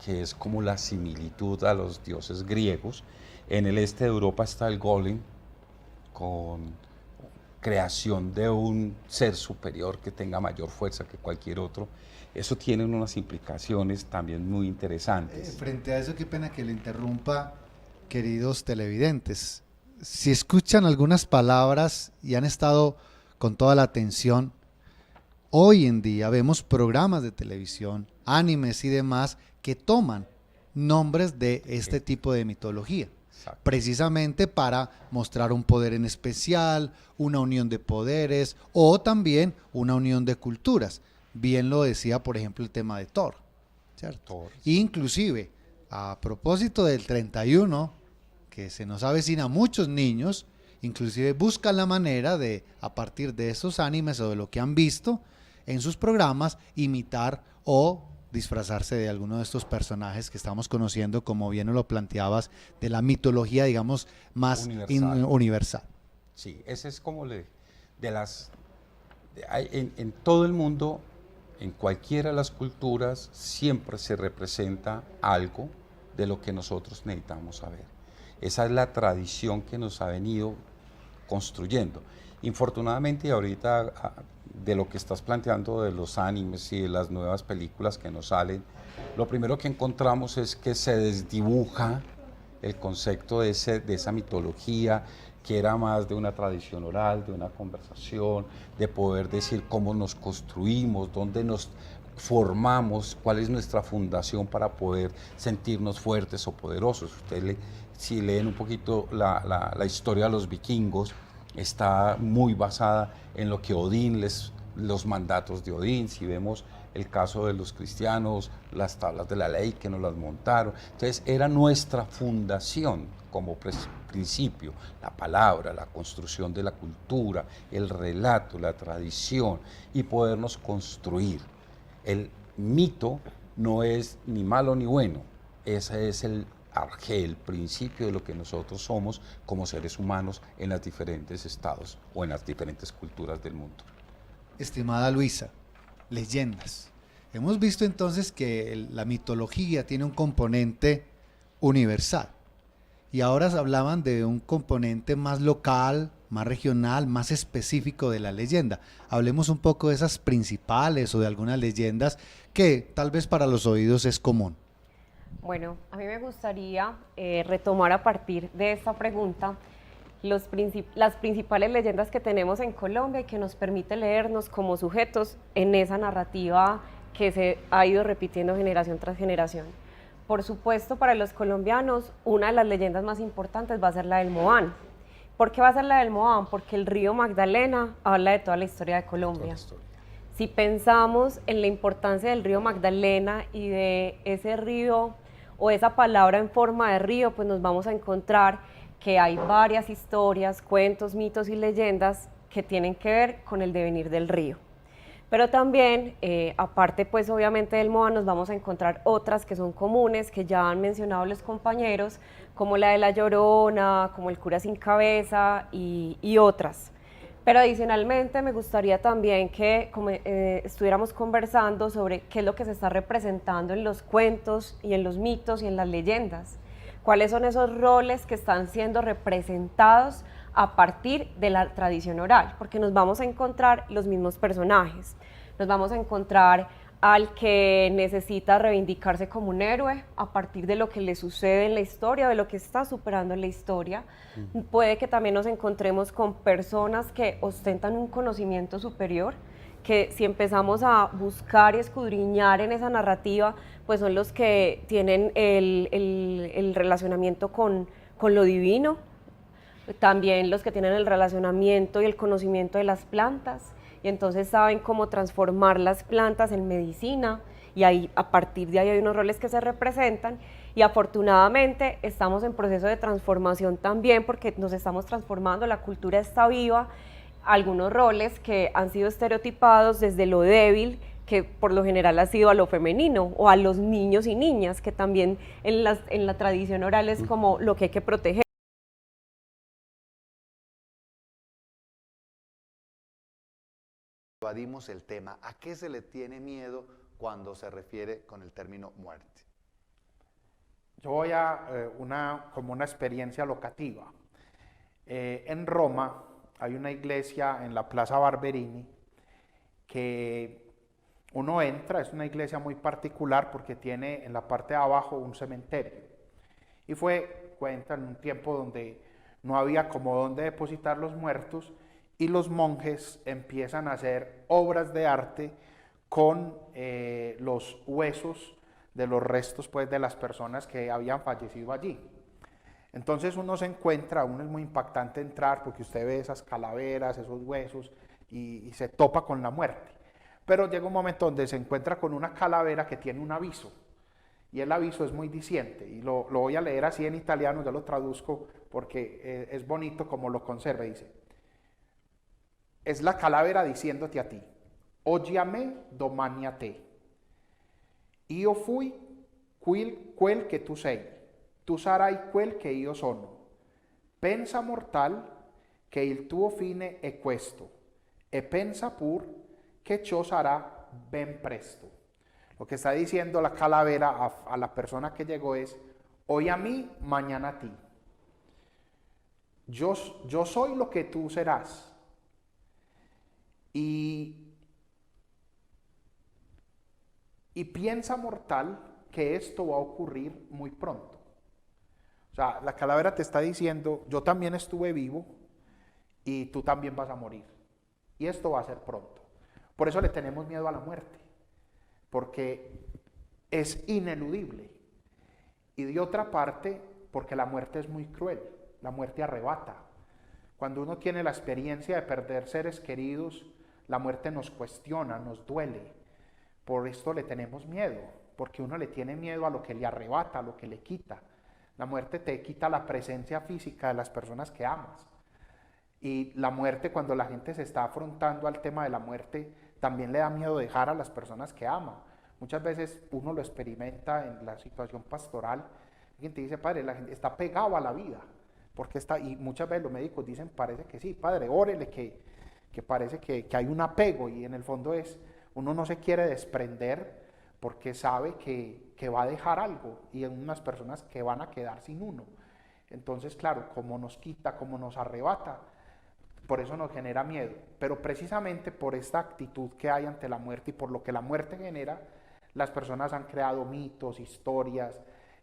V: que es como la similitud a los dioses griegos. En el este de Europa está el golem, con creación de un ser superior que tenga mayor fuerza que cualquier otro. Eso tiene unas implicaciones también muy interesantes.
B: Frente a eso, qué pena que le interrumpa, queridos televidentes. Si escuchan algunas palabras y han estado con toda la atención, hoy en día vemos programas de televisión, animes y demás que toman nombres de este tipo de mitología, precisamente para mostrar un poder en especial, una unión de poderes o también una unión de culturas. Bien lo decía, por ejemplo, el tema de Thor, ¿cierto? Inclusive, a propósito del 31, que se nos avecina a muchos niños, inclusive buscan la manera de, a partir de esos animes o de lo que han visto en sus programas, imitar o disfrazarse de alguno de estos personajes que estamos conociendo, como bien lo planteabas, de la mitología, digamos, más universal.
V: Sí, ese es como en todo el mundo, en cualquiera de las culturas, siempre se representa algo de lo que nosotros necesitamos saber. Esa es la tradición que nos ha venido construyendo. Infortunadamente, ahorita, de lo que estás planteando de los animes y de las nuevas películas que nos salen, lo primero que encontramos es que se desdibuja el concepto de esa mitología, que era más de una tradición oral, de una conversación, de poder decir cómo nos construimos, dónde nos formamos, cuál es nuestra fundación para poder sentirnos fuertes o poderosos. Ustedes, si leen un poquito la historia de los vikingos, está muy basada en lo que Odín, los mandatos de Odín. Si vemos el caso de los cristianos, las tablas de la ley que nos las montaron. Entonces era nuestra fundación como principio, la palabra, la construcción de la cultura, el relato, la tradición, y podernos construir. El mito no es ni malo ni bueno, ese es el principio de lo que nosotros somos como seres humanos en los diferentes estados o en las diferentes culturas del mundo.
B: Estimada Luisa, leyendas. Hemos visto entonces que la mitología tiene un componente universal y ahora hablaban de un componente más local, más regional, más específico de la leyenda. Hablemos un poco de esas principales o de algunas leyendas que tal vez para los oídos es común.
D: Bueno, a mí me gustaría retomar a partir de esta pregunta las principales leyendas que tenemos en Colombia y que nos permite leernos como sujetos en esa narrativa que se ha ido repitiendo generación tras generación. Por supuesto, para los colombianos, una de las leyendas más importantes va a ser la del Moán. ¿Por qué va a ser la del Moán? Porque el río Magdalena habla de toda la historia de Colombia. Si pensamos en la importancia del río Magdalena y de ese río o esa palabra en forma de río, pues nos vamos a encontrar que hay varias historias, cuentos, mitos y leyendas que tienen que ver con el devenir del río. Pero también, aparte pues obviamente del Moán, nos vamos a encontrar otras que son comunes, que ya han mencionado los compañeros, como la de La Llorona, como el cura sin cabeza y otras. Pero adicionalmente me gustaría también que estuviéramos conversando sobre qué es lo que se está representando en los cuentos y en los mitos y en las leyendas. ¿Cuáles son esos roles que están siendo representados a partir de la tradición oral, porque nos vamos a encontrar los mismos personajes, nos vamos a encontrar al que necesita reivindicarse como un héroe a partir de lo que le sucede en la historia, de lo que está superando en la historia. Puede que también nos encontremos con personas que ostentan un conocimiento superior, que si empezamos a buscar y escudriñar en esa narrativa, pues son los que tienen el relacionamiento con lo divino, también los que tienen el relacionamiento y el conocimiento de las plantas, y entonces saben cómo transformar las plantas en medicina, y ahí, a partir de ahí hay unos roles que se representan, y afortunadamente estamos en proceso de transformación también, porque nos estamos transformando, la cultura está viva, algunos roles que han sido estereotipados desde lo débil, que por lo general ha sido a lo femenino, o a los niños y niñas, que también en la tradición oral es como lo que hay que proteger.
B: Evadimos el tema. ¿A qué se le tiene miedo cuando se refiere con el término muerte?
E: Yo voy a como una experiencia locativa. En Roma hay una iglesia en la Plaza Barberini que uno entra, es una iglesia muy particular porque tiene en la parte de abajo un cementerio. Y cuenta en un tiempo donde no había como dónde depositar los muertos, y los monjes empiezan a hacer obras de arte con los huesos de los restos, pues, de las personas que habían fallecido allí. Entonces uno es muy impactante entrar porque usted ve esas calaveras, esos huesos y se topa con la muerte. Pero llega un momento donde se encuentra con una calavera que tiene un aviso, y el aviso es muy diciente, y lo voy a leer así en italiano, yo lo traduzco porque es bonito como lo conserva. Dice: es la calavera diciéndote a ti, oggi a me, domani a te. Io fui quel che tu sei, tu sarai quel che io sono. Pensa mortal che il tuo fine è questo, e pensa pur che ciò sarà ben presto. Lo que está diciendo la calavera a la persona que llegó es: hoy a mí, mañana a ti. Yo soy lo que tú serás. Y piensa mortal que esto va a ocurrir muy pronto. O sea, la calavera te está diciendo: yo también estuve vivo y tú también vas a morir. Y esto va a ser pronto. Por eso le tenemos miedo a la muerte, porque es ineludible. Y de otra parte, porque la muerte es muy cruel, la muerte arrebata. Cuando uno tiene la experiencia de perder seres queridos, la muerte nos cuestiona, nos duele. Por esto le tenemos miedo, porque uno le tiene miedo a lo que le arrebata, a lo que le quita. La muerte te quita la presencia física de las personas que amas. Y la muerte, cuando la gente se está afrontando al tema de la muerte, también le da miedo dejar a las personas que ama. Muchas veces uno lo experimenta en la situación pastoral. Alguien te dice: padre, la gente está pegado a la vida, porque está, y muchas veces los médicos dicen: parece que sí, padre, órele que parece que hay un apego, y en el fondo uno no se quiere desprender porque sabe que va a dejar algo, y hay unas personas que van a quedar sin uno. Entonces, claro, como nos quita, como nos arrebata, por eso nos genera miedo. Pero precisamente por esta actitud que hay ante la muerte y por lo que la muerte genera, las personas han creado mitos, historias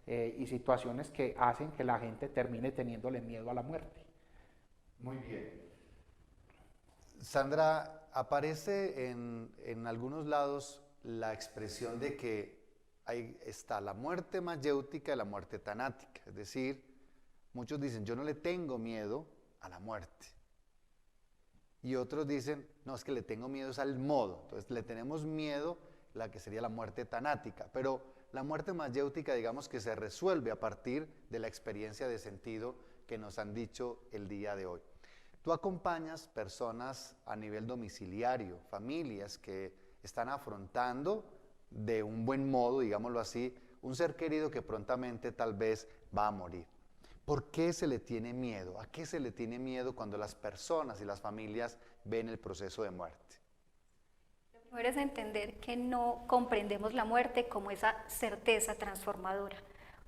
E: y situaciones que hacen que la gente termine teniéndole miedo a la muerte.
B: Muy bien. Sandra, aparece en algunos lados la expresión de que ahí está la muerte mayéutica y la muerte tanática. Es decir, muchos dicen: yo no le tengo miedo a la muerte. Y otros dicen: no, es que le tengo miedo es al modo. Entonces le tenemos miedo a la que sería la muerte tanática. Pero la muerte mayéutica, digamos que se resuelve a partir de la experiencia de sentido que nos han dicho el día de hoy. Tú acompañas personas a nivel domiciliario, familias que están afrontando de un buen modo, digámoslo así, un ser querido que prontamente tal vez va a morir. ¿Por qué se le tiene miedo? ¿A qué se le tiene miedo cuando las personas y las familias ven el proceso de muerte?
F: Lo primero es entender que no comprendemos la muerte como esa certeza transformadora.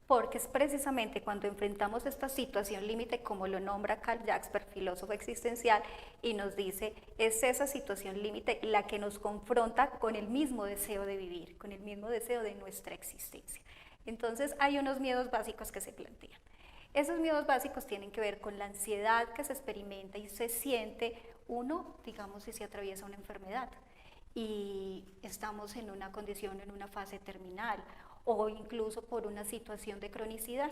F: porque es precisamente cuando enfrentamos esta situación límite, como lo nombra Karl Jaspers, filósofo existencial, y nos dice, es esa situación límite la que nos confronta con el mismo deseo de vivir, con el mismo deseo de nuestra existencia. Entonces hay unos miedos básicos que se plantean. Esos miedos básicos tienen que ver con la ansiedad que se experimenta y se siente uno, digamos, si se atraviesa una enfermedad y estamos en una condición, en una fase terminal, o incluso por una situación de cronicidad.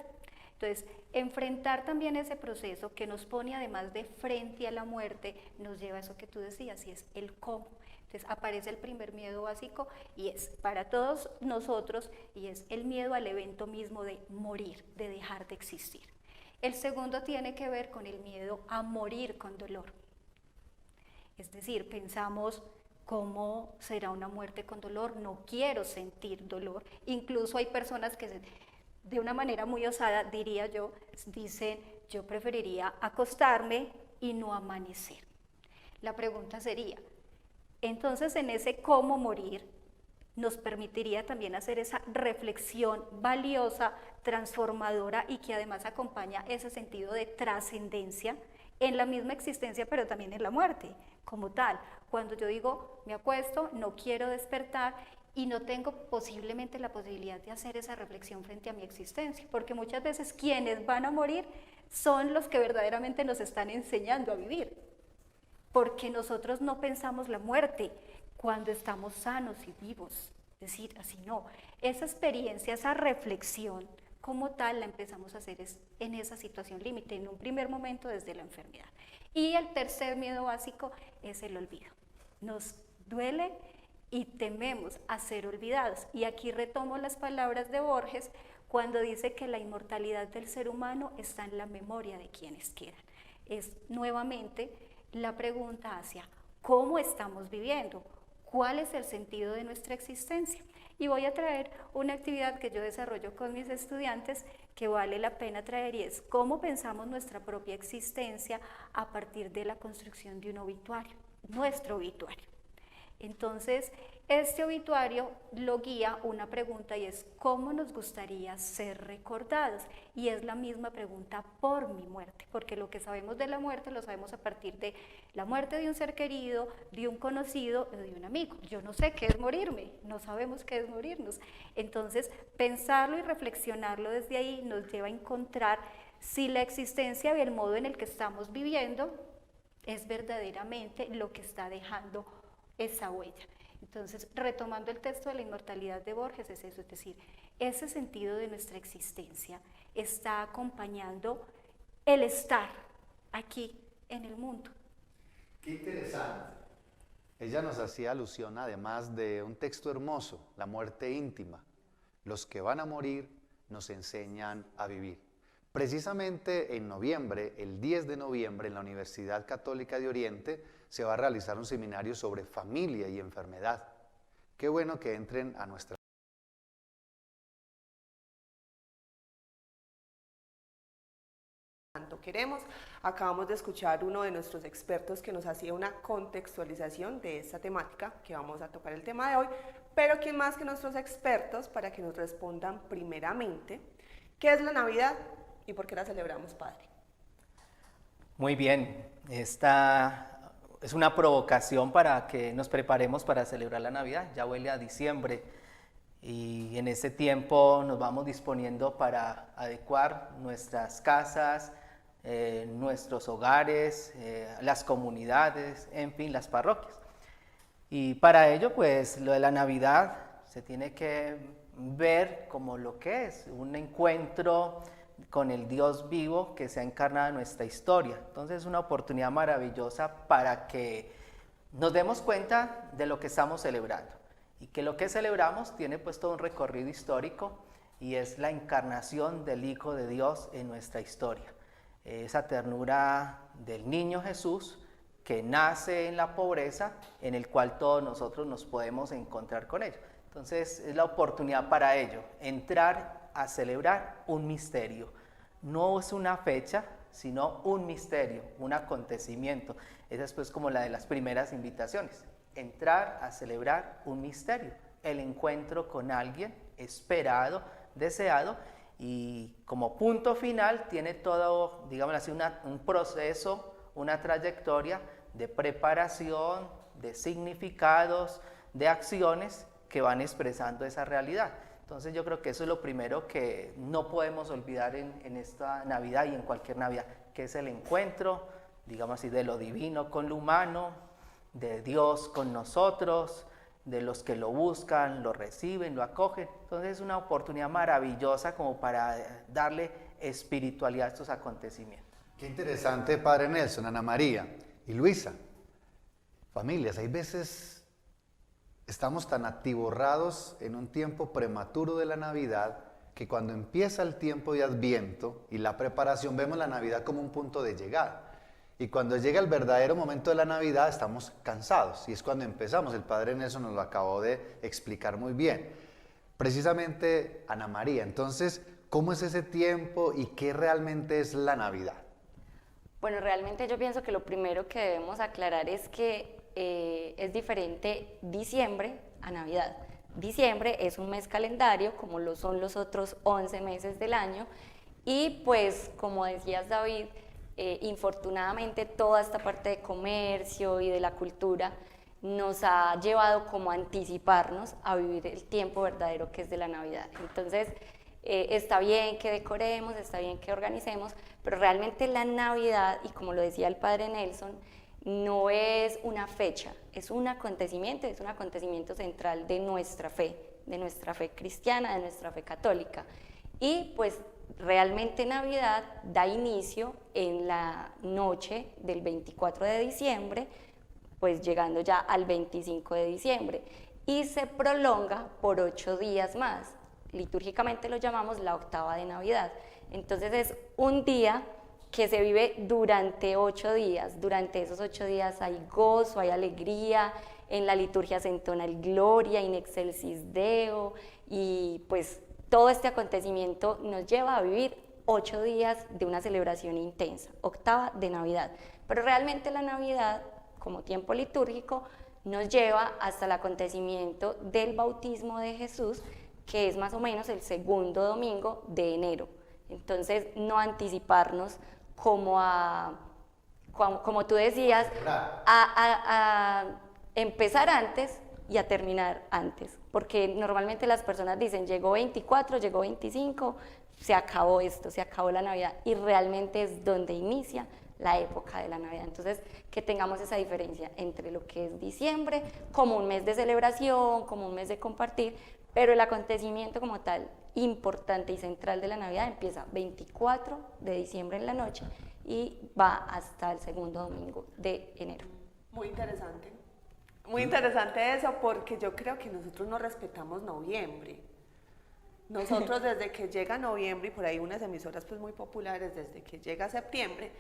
F: Entonces, enfrentar también ese proceso que nos pone además de frente a la muerte, nos lleva a eso que tú decías, y es el cómo. Entonces aparece el primer miedo básico y es para todos nosotros, y es el miedo al evento mismo de morir, de dejar de existir. El segundo tiene que ver con el miedo a morir con dolor. Es decir, pensamos, ¿cómo será una muerte con dolor? No quiero sentir dolor. Incluso hay personas que de una manera muy osada, diría yo, dicen, yo preferiría acostarme y no amanecer. La pregunta sería, entonces en ese cómo morir, nos permitiría también hacer esa reflexión valiosa, transformadora, y que además acompaña ese sentido de trascendencia en la misma existencia, pero también en la muerte como tal. Cuando yo digo, me acuesto, no quiero despertar y no tengo posiblemente la posibilidad de hacer esa reflexión frente a mi existencia, porque muchas veces quienes van a morir son los que verdaderamente nos están enseñando a vivir, porque nosotros no pensamos la muerte cuando estamos sanos y vivos, es decir, así no. Esa experiencia, esa reflexión como tal la empezamos a hacer en esa situación límite, en un primer momento desde la enfermedad. Y el tercer miedo básico es el olvido. Nos duele y tememos a ser olvidados. Y aquí retomo las palabras de Borges cuando dice que la inmortalidad del ser humano está en la memoria de quienes quedan. Es nuevamente la pregunta hacia cómo estamos viviendo, cuál es el sentido de nuestra existencia. Y voy a traer una actividad que yo desarrollo con mis estudiantes que vale la pena traer, y es cómo pensamos nuestra propia existencia a partir de la construcción de un obituario, nuestro obituario. Entonces, este obituario lo guía una pregunta, y es ¿cómo nos gustaría ser recordados? Y es la misma pregunta por mi muerte, porque lo que sabemos de la muerte lo sabemos a partir de la muerte de un ser querido, de un conocido o de un amigo. Yo no sé qué es morirme, no sabemos qué es morirnos. Entonces, pensarlo y reflexionarlo desde ahí nos lleva a encontrar si la existencia y el modo en el que estamos viviendo es verdaderamente lo que está dejando esa huella. Entonces, retomando el texto de la inmortalidad de Borges, es eso, es decir, ese sentido de nuestra existencia está acompañando el estar aquí en el mundo.
B: Qué interesante. Ella nos hacía alusión además de un texto hermoso, la muerte íntima. Los que van a morir nos enseñan a vivir. Precisamente en noviembre, el 10 de noviembre, en la Universidad Católica de Oriente, se va a realizar un seminario sobre familia y enfermedad. Qué bueno que entren a nuestra...
S: Tanto queremos. Acabamos de escuchar uno de nuestros expertos que nos hacía una contextualización de esta temática, que vamos a tocar el tema de hoy, pero ¿quién más que nuestros expertos para que nos respondan primeramente qué es la Navidad y por qué la celebramos, padre?
G: Muy bien, esta es una provocación para que nos preparemos para celebrar la Navidad. Ya huele a diciembre y en ese tiempo nos vamos disponiendo para adecuar nuestras casas, nuestros hogares, las comunidades, en fin, las parroquias. Y para ello, pues, lo de la Navidad se tiene que ver como lo que es, un encuentro con el Dios vivo que se ha encarnado en nuestra historia. Entonces es una oportunidad maravillosa para que nos demos cuenta de lo que estamos celebrando y que lo que celebramos tiene pues todo un recorrido histórico y es la encarnación del Hijo de Dios en nuestra historia. Esa ternura del niño Jesús que nace en la pobreza, en el cual todos nosotros nos podemos encontrar con ello. Entonces es la oportunidad para ello, entrar a celebrar un misterio. No es una fecha, sino un misterio, un acontecimiento. Esa es pues como la de las primeras invitaciones. Entrar a celebrar un misterio, el encuentro con alguien esperado, deseado, y como punto final tiene todo, digamos así, un proceso, una trayectoria de preparación, de significados, de acciones que van expresando esa realidad. Entonces yo creo que eso es lo primero que no podemos olvidar en esta Navidad y en cualquier Navidad, que es el encuentro, digamos así, de lo divino con lo humano, de Dios con nosotros, de los que lo buscan, lo reciben, lo acogen. Entonces es una oportunidad maravillosa como para darle espiritualidad a estos acontecimientos.
B: Qué interesante, Padre Nelson, Ana María y Luisa. Familias, hay veces estamos tan atiborrados en un tiempo prematuro de la Navidad que cuando empieza el tiempo de Adviento y la preparación vemos la Navidad como un punto de llegada. Y cuando llega el verdadero momento de la Navidad estamos cansados y es cuando empezamos. El Padre Nelson nos lo acabó de explicar muy bien. Precisamente, Ana María, entonces, ¿cómo es ese tiempo y qué realmente es la Navidad?
M: Bueno, realmente yo pienso que lo primero que debemos aclarar es que es diferente diciembre a Navidad. Diciembre es un mes calendario, como lo son los otros 11 meses del año, y pues, como decías, David, infortunadamente toda esta parte de comercio y de la cultura nos ha llevado como a anticiparnos a vivir el tiempo verdadero que es de la Navidad. Entonces, está bien que decoremos, está bien que organicemos, pero realmente la Navidad, y como lo decía el Padre Nelson, no es una fecha, es un acontecimiento central de nuestra fe cristiana, de nuestra fe católica. Y pues realmente Navidad da inicio en la noche del 24 de diciembre, pues llegando ya al 25 de diciembre, y se prolonga por 8 días más. Litúrgicamente lo llamamos la octava de Navidad. Entonces es un día que se vive durante 8 días. Durante esos 8 días hay gozo, hay alegría, en la liturgia se entona el Gloria in excelsis Deo, y pues todo este acontecimiento nos lleva a vivir 8 días de una celebración intensa, octava de Navidad. Pero realmente la Navidad, como tiempo litúrgico, nos lleva hasta el acontecimiento del bautismo de Jesús, que es más o menos el segundo domingo de enero. Entonces, no anticiparnos como tú decías, a empezar antes y a terminar antes, porque normalmente las personas dicen, llegó 24, llegó 25, se acabó esto, se acabó la Navidad, y realmente es donde inicia la época de la Navidad. Entonces, que tengamos esa diferencia entre lo que es diciembre, como un mes de celebración, como un mes de compartir, pero el acontecimiento como tal, importante y central de la Navidad, empieza 24 de diciembre en la noche y va hasta el segundo domingo de enero.
S: Muy interesante. Muy interesante eso, porque yo creo que nosotros no respetamos noviembre. Nosotros desde que llega noviembre, y por ahí unas emisoras pues muy populares, desde que llega septiembre,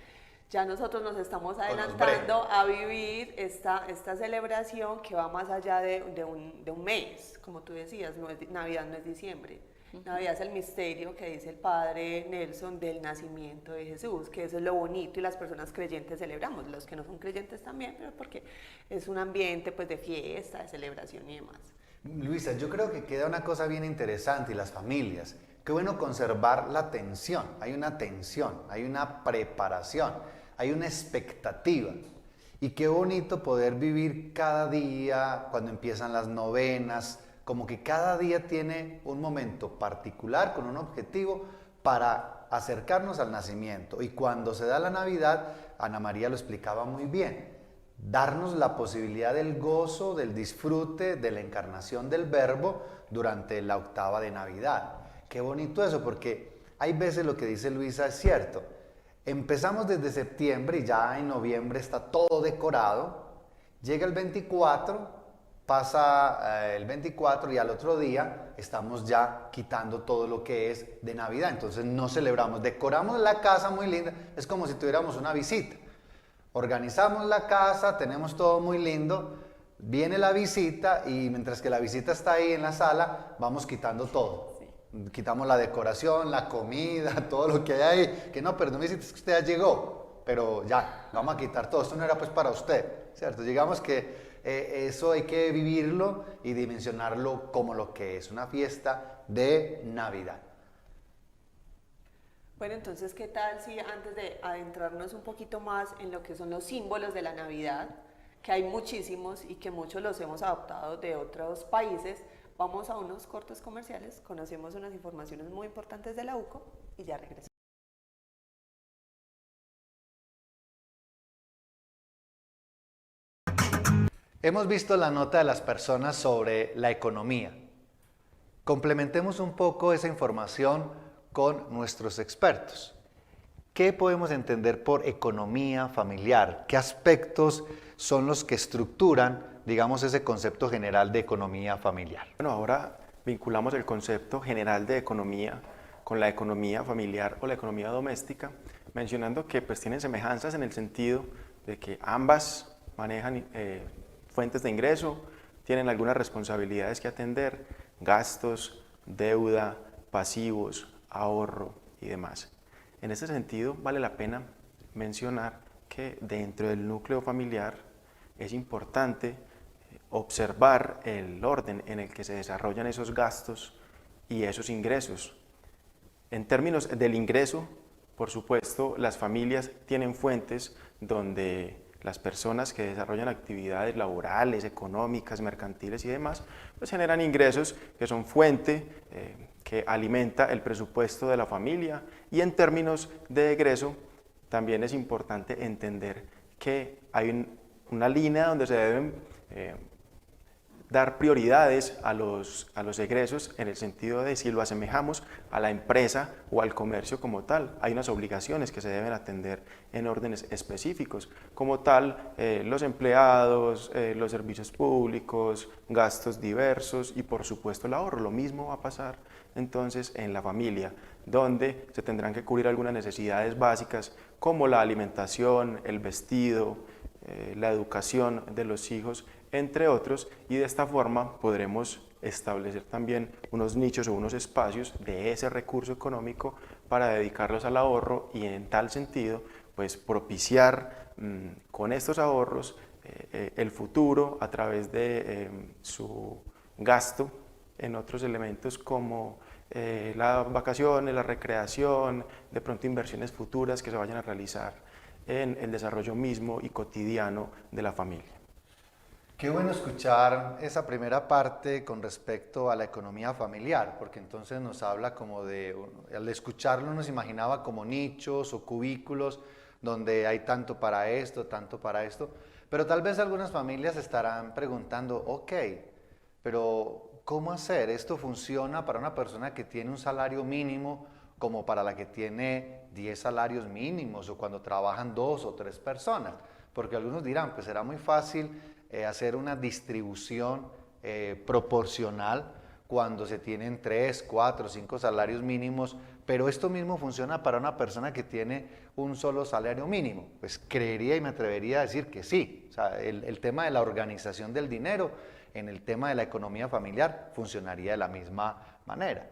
S: ya nosotros nos estamos adelantando a vivir esta celebración que va más allá de un mes. Como tú decías, Navidad no es diciembre. Navidad es el misterio que dice el Padre Nelson del nacimiento de Jesús, que eso es lo bonito y las personas creyentes celebramos, los que no son creyentes también, pero porque es un ambiente pues de fiesta, de celebración y demás.
B: Luisa, yo creo que queda una cosa bien interesante, y las familias, qué bueno conservar la tensión, hay una preparación, hay una expectativa, y qué bonito poder vivir cada día cuando empiezan las novenas, como que cada día tiene un momento particular con un objetivo para acercarnos al nacimiento. Y cuando se da la Navidad, Ana María lo explicaba muy bien, darnos la posibilidad del gozo, del disfrute, de la encarnación del Verbo durante la octava de Navidad. Qué bonito eso, porque hay veces lo que dice Luisa es cierto. Empezamos desde septiembre y ya en noviembre está todo decorado, llega el 24, pasa el 24 y al otro día estamos ya quitando todo lo que es de Navidad. Entonces no celebramos, decoramos la casa muy linda, es como si tuviéramos una visita. Organizamos la casa, tenemos todo muy lindo, viene la visita y mientras que la visita está ahí en la sala, vamos quitando todo. Sí. Quitamos la decoración, la comida, todo lo que hay ahí. Que no, perdón, es que usted ya llegó, pero ya, vamos a quitar todo. Esto no era pues para usted, ¿cierto? Digamos que eso hay que vivirlo y dimensionarlo como lo que es, una fiesta de Navidad.
H: Bueno, entonces, ¿qué tal si antes de adentrarnos un poquito más en lo que son los símbolos de la Navidad, que hay muchísimos y que muchos los hemos adoptado de otros países, vamos a unos cortos comerciales, conocemos unas informaciones muy importantes de la UCO y ya regresamos.
B: Hemos visto la nota de las personas sobre la economía. Complementemos un poco esa información con nuestros expertos. ¿Qué podemos entender por economía familiar? ¿Qué aspectos son los que estructuran, digamos, ese concepto general de economía familiar?
I: Bueno, ahora vinculamos el concepto general de economía con la economía familiar o la economía doméstica, mencionando que pues tienen semejanzas en el sentido de que ambas manejan fuentes de ingreso, tienen algunas responsabilidades que atender, gastos, deuda, pasivos, ahorro y demás. En ese sentido, vale la pena mencionar que dentro del núcleo familiar es importante observar el orden en el que se desarrollan esos gastos y esos ingresos. En términos del ingreso, por supuesto, las familias tienen fuentes donde las personas que desarrollan actividades laborales, económicas, mercantiles y demás, pues generan ingresos que son fuente que alimenta el presupuesto de la familia. Y en términos de egreso, también es importante entender que hay una línea donde se deben dar prioridades a los egresos en el sentido de si lo asemejamos a la empresa o al comercio como tal. Hay unas obligaciones que se deben atender en órdenes específicos, como tal los empleados, los servicios públicos, gastos diversos y por supuesto el ahorro. Lo mismo va a pasar entonces en la familia, donde se tendrán que cubrir algunas necesidades básicas como la alimentación, el vestido, la educación de los hijos, entre otros, y de esta forma podremos establecer también unos nichos o unos espacios de ese recurso económico para dedicarlos al ahorro y en tal sentido pues propiciar con estos ahorros el futuro a través de su gasto en otros elementos como las vacaciones, la recreación, de pronto inversiones futuras que se vayan a realizar en el desarrollo mismo y cotidiano de la familia.
B: Qué bueno escuchar esa primera parte con respecto a la economía familiar, porque entonces nos habla como de, al escucharlo nos imaginaba como nichos o cubículos donde hay tanto para esto, pero tal vez algunas familias estarán preguntando, ok, pero ¿cómo hacer? ¿Esto funciona para una persona que tiene un salario mínimo como para la que tiene 10 salarios mínimos o cuando trabajan 2 o 3 personas? Porque algunos dirán, pues será muy fácil hacer una distribución proporcional cuando se tienen 3, 4, 5 salarios mínimos, pero esto mismo funciona para una persona que tiene un solo salario mínimo. Pues creería y me atrevería a decir que sí. O sea, el tema de la organización del dinero en el tema de la economía familiar funcionaría de la misma manera.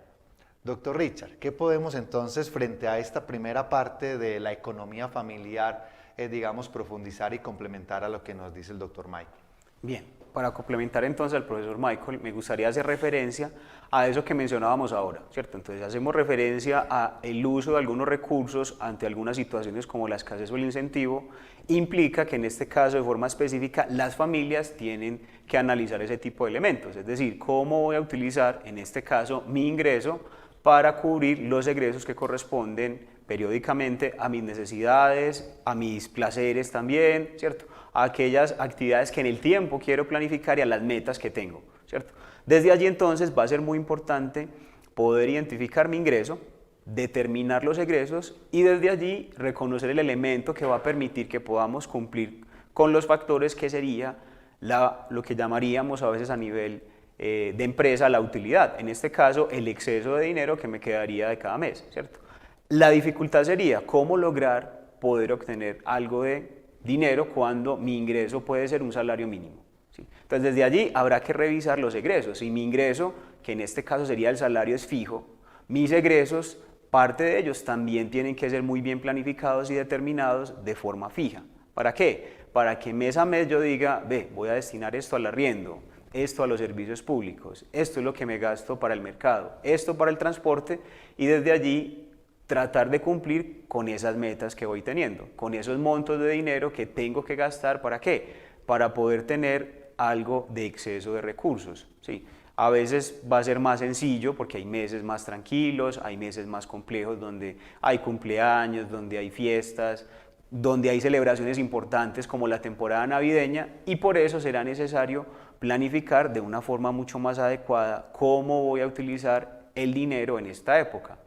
B: Doctor Richard, ¿qué podemos entonces frente a esta primera parte de la economía familiar, digamos, profundizar y complementar a lo que nos dice el doctor Michael?
W: Bien, para complementar entonces al profesor Michael, me gustaría hacer referencia a eso que mencionábamos ahora, ¿cierto? Entonces hacemos referencia al uso de algunos recursos ante algunas situaciones como la escasez o el incentivo, implica que en este caso de forma específica las familias tienen que analizar ese tipo de elementos, es decir, cómo voy a utilizar en este caso mi ingreso para cubrir los egresos que corresponden periódicamente a mis necesidades, a mis placeres también, ¿cierto? A aquellas actividades que en el tiempo quiero planificar y a las metas que tengo, ¿cierto? Desde allí entonces va a ser muy importante poder identificar mi ingreso, determinar los egresos y desde allí reconocer el elemento que va a permitir que podamos cumplir con los factores que sería lo que llamaríamos a veces a nivel de empresa la utilidad, en este caso el exceso de dinero que me quedaría de cada mes, ¿cierto? La dificultad sería cómo lograr poder obtener algo de dinero cuando mi ingreso puede ser un salario mínimo, ¿sí? Entonces desde allí habrá que revisar los egresos. Si mi ingreso, que en este caso sería el salario, es fijo, mis egresos, parte de ellos también tienen que ser muy bien planificados y determinados de forma fija. ¿Para qué? Para que mes a mes yo diga, ve, voy a destinar esto al arriendo, esto a los servicios públicos, esto es lo que me gasto para el mercado, esto para el transporte, y desde allí tratar de cumplir con esas metas que voy teniendo, con esos montos de dinero que tengo que gastar. ¿Para qué? Para poder tener algo de exceso de recursos, ¿sí? A veces va a ser más sencillo porque hay meses más tranquilos, hay meses más complejos donde hay cumpleaños, donde hay fiestas, donde hay celebraciones importantes como la temporada navideña, y por eso será necesario planificar de una forma mucho más adecuada cómo voy a utilizar el dinero en esta época,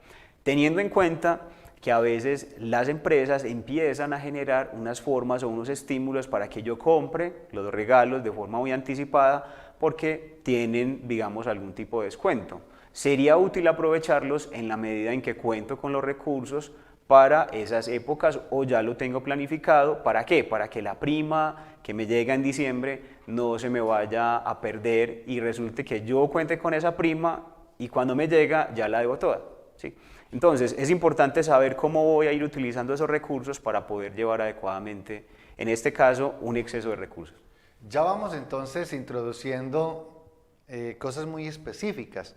W: teniendo en cuenta que a veces las empresas empiezan a generar unas formas o unos estímulos para que yo compre los regalos de forma muy anticipada porque tienen, digamos, algún tipo de descuento. Sería útil aprovecharlos en la medida en que cuento con los recursos para esas épocas o ya lo tengo planificado. ¿Para qué? Para que la prima que me llega en diciembre no se me vaya a perder y resulte que yo cuente con esa prima y cuando me llega ya la debo toda, ¿sí? Entonces es importante saber cómo voy a ir utilizando esos recursos para poder llevar adecuadamente, en este caso, un exceso de recursos.
B: Ya vamos entonces introduciendo cosas muy específicas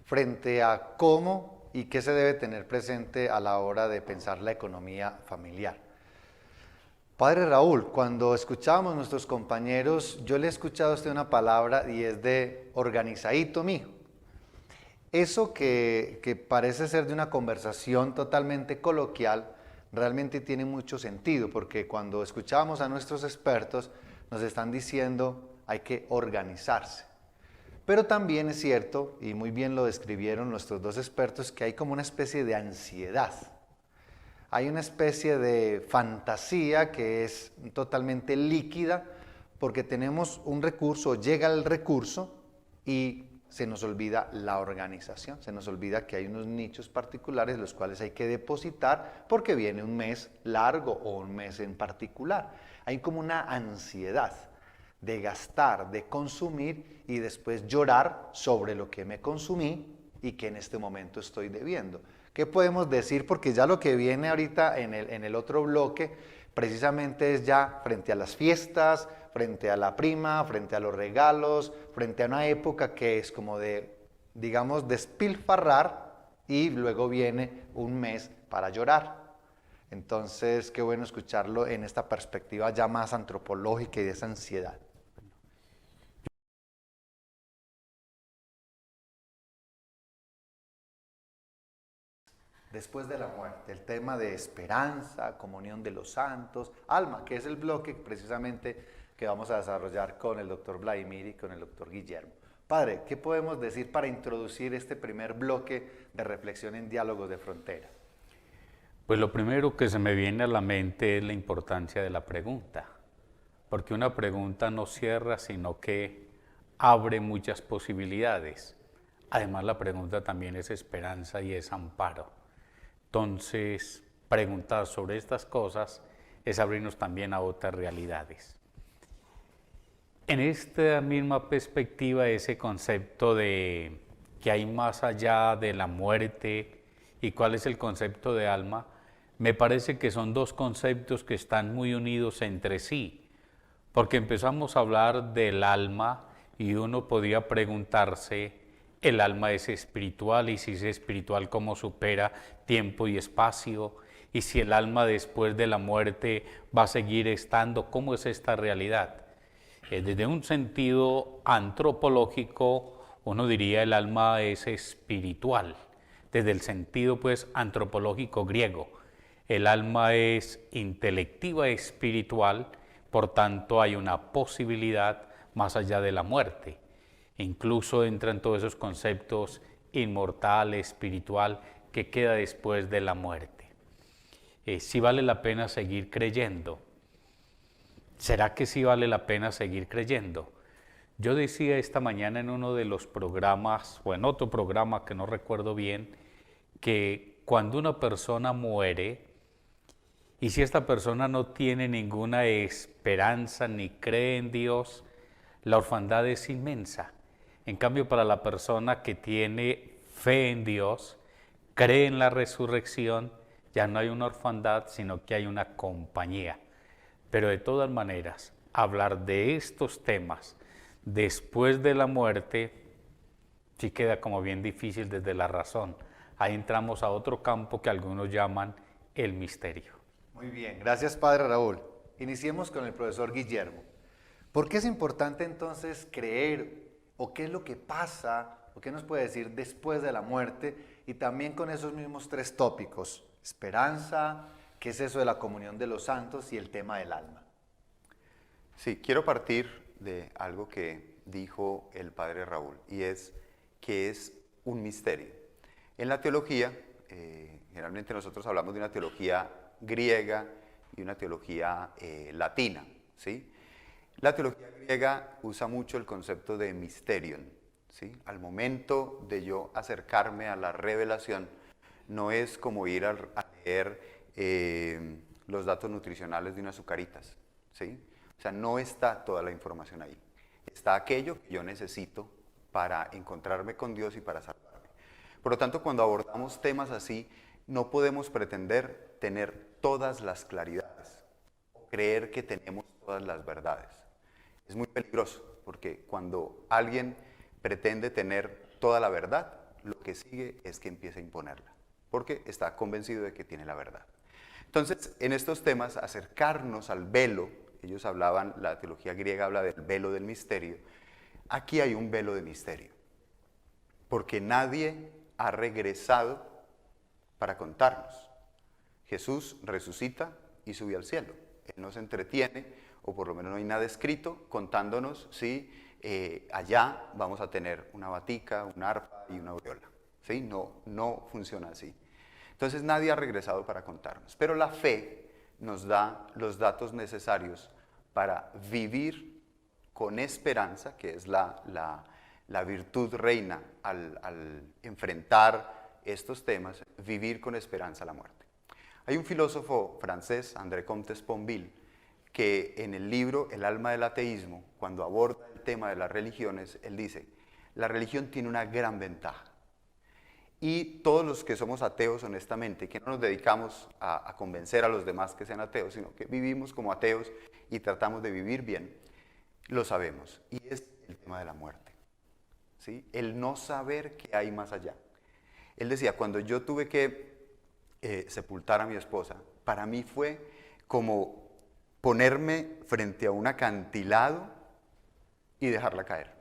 B: frente a cómo y qué se debe tener presente a la hora de pensar la economía familiar. Padre Raúl, cuando escuchábamos a nuestros compañeros, yo le he escuchado a usted una palabra y es de organizadito, mijo. Eso que parece ser de una conversación totalmente coloquial, realmente tiene mucho sentido, porque cuando escuchábamos a nuestros expertos, nos están diciendo hay que organizarse. Pero también es cierto, y muy bien lo describieron nuestros dos expertos, que hay como una especie de ansiedad. Hay una especie de fantasía que es totalmente líquida, porque tenemos un recurso, llega el recurso y se nos olvida la organización, se nos olvida que hay unos nichos particulares los cuales hay que depositar porque viene un mes largo o un mes en particular. Hay como una ansiedad de gastar, de consumir y después llorar sobre lo que me consumí y que en este momento estoy debiendo. ¿Qué podemos decir? Porque ya lo que viene ahorita en el otro bloque precisamente es ya frente a las fiestas, frente a la prima, frente a los regalos, frente a una época que es como de, digamos, despilfarrar y luego viene un mes para llorar. Entonces, qué bueno escucharlo en esta perspectiva ya más antropológica y de esa ansiedad. Después de la muerte, el tema de esperanza, comunión de los santos, alma, que es el bloque precisamente que vamos a desarrollar con el doctor Vladimir y con el doctor Guillermo. Padre, ¿qué podemos decir para introducir este primer bloque de reflexión en Diálogos de Frontera?
J: Pues lo primero que se me viene a la mente es la importancia de la pregunta, porque una pregunta no cierra, sino que abre muchas posibilidades. Además, la pregunta también es esperanza y es amparo. Entonces, preguntar sobre estas cosas es abrirnos también a otras realidades. En esta misma perspectiva, ese concepto de que hay más allá de la muerte y cuál es el concepto de alma, me parece que son dos conceptos que están muy unidos entre sí, porque empezamos a hablar del alma y uno podía preguntarse, ¿el alma es espiritual? Y si es espiritual, ¿cómo supera tiempo y espacio? Y si el alma después de la muerte va a seguir estando, ¿cómo es esta realidad? Desde un sentido antropológico, uno diría el alma es espiritual. Desde el sentido pues antropológico griego, el alma es intelectiva espiritual, por tanto hay una posibilidad más allá de la muerte. Incluso entran todos esos conceptos inmortal, espiritual, que queda después de la muerte. ¿Sí vale la pena seguir creyendo? ¿Será que sí vale la pena seguir creyendo? Yo decía esta mañana en uno de los programas, o en otro programa que no recuerdo bien, que cuando una persona muere, y si esta persona no tiene ninguna esperanza ni cree en Dios, la orfandad es inmensa. En cambio, para la persona que tiene fe en Dios, cree en la resurrección, ya no hay una orfandad, sino que hay una compañía. Pero de todas maneras, hablar de estos temas después de la muerte sí queda como bien difícil desde la razón. ahí entramos a otro campo que algunos llaman el misterio.
B: Muy bien, gracias Padre Raúl. Iniciemos con el profesor Guillermo. ¿Por qué es importante entonces creer o qué es lo que pasa o qué nos puede decir después de la muerte? Y también con esos mismos tres tópicos, esperanza, qué es eso de la comunión de los santos y el tema del alma.
A: Sí, quiero partir de algo que dijo el Padre Raúl y es que es un misterio. En la teología, generalmente nosotros hablamos de una teología griega y una teología latina, ¿sí? La teología griega usa mucho el concepto de mysterion, ¿sí? Al momento de yo acercarme a la revelación, no es como ir a leer los datos nutricionales de unas azucaritas, ¿sí? O sea, no está toda la información ahí. Está aquello que yo necesito para encontrarme con Dios y para salvarme. Por lo tanto, cuando abordamos temas así, no podemos pretender tener todas las claridades o creer que tenemos todas las verdades. Es muy peligroso porque cuando alguien pretende tener toda la verdad, lo que sigue es que empieza a imponerla, porque está convencido de que tiene la verdad. Entonces, en estos temas, acercarnos al velo, ellos hablaban, la teología griega habla del velo del misterio, aquí hay un velo de misterio, porque nadie ha regresado para contarnos. Jesús resucita y sube al cielo. Él nos entretiene, o por lo menos no hay nada escrito, contándonos si allá vamos a tener una batica, un arpa y una aureola. ¿Sí? No funciona así. Entonces nadie ha regresado para contarnos. Pero la fe nos da los datos necesarios para vivir con esperanza, que es la virtud reina al enfrentar estos temas, vivir con esperanza la muerte. Hay un filósofo francés, André Comte Sponville, que en el libro El alma del ateísmo, cuando aborda el tema de las religiones, él dice, la religión tiene una gran ventaja. Y todos los que somos ateos, honestamente, que no nos dedicamos a convencer a los demás que sean ateos, sino que vivimos como ateos y tratamos de vivir bien, lo sabemos. Y es el tema de la muerte, ¿sí? El no saber qué hay más allá. Él decía, cuando yo tuve que sepultar a mi esposa, para mí fue como ponerme frente a un acantilado y dejarla caer.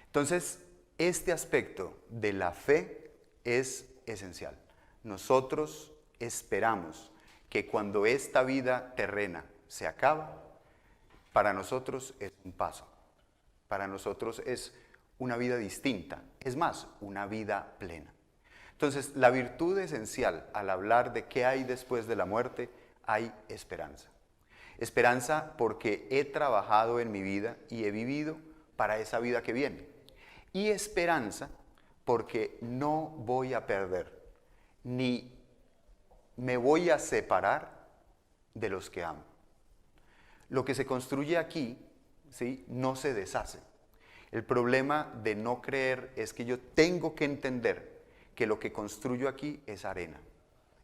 A: Entonces, este aspecto de la fe es esencial. Nosotros esperamos que cuando esta vida terrena se acaba, para nosotros es un paso. Para nosotros es una vida distinta. Es más, una vida plena. Entonces, la virtud esencial al hablar de qué hay después de la muerte, hay esperanza. Esperanza porque he trabajado en mi vida y he vivido para esa vida que viene. Y esperanza porque no voy a perder, ni me voy a separar de los que amo. Lo que se construye aquí, ¿sí?, no se deshace. El problema de no creer es que yo tengo que entender que lo que construyo aquí es arena.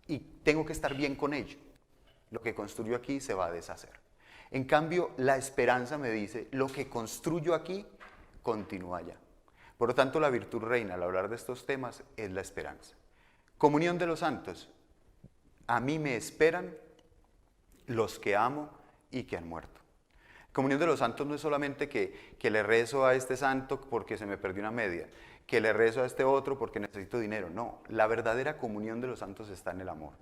A: Y tengo que estar bien con ello. Lo que construyo aquí se va a deshacer. En cambio, la esperanza me dice, lo que construyo aquí continúa allá. Por lo tanto, la virtud reina al hablar de estos temas es la esperanza. Comunión de los santos. A mí me esperan los que amo y que han muerto. Comunión de los santos no es solamente que le rezo a este santo porque se me perdió una media, que le rezo a este otro porque necesito dinero. No, la verdadera comunión de los santos está en el amor.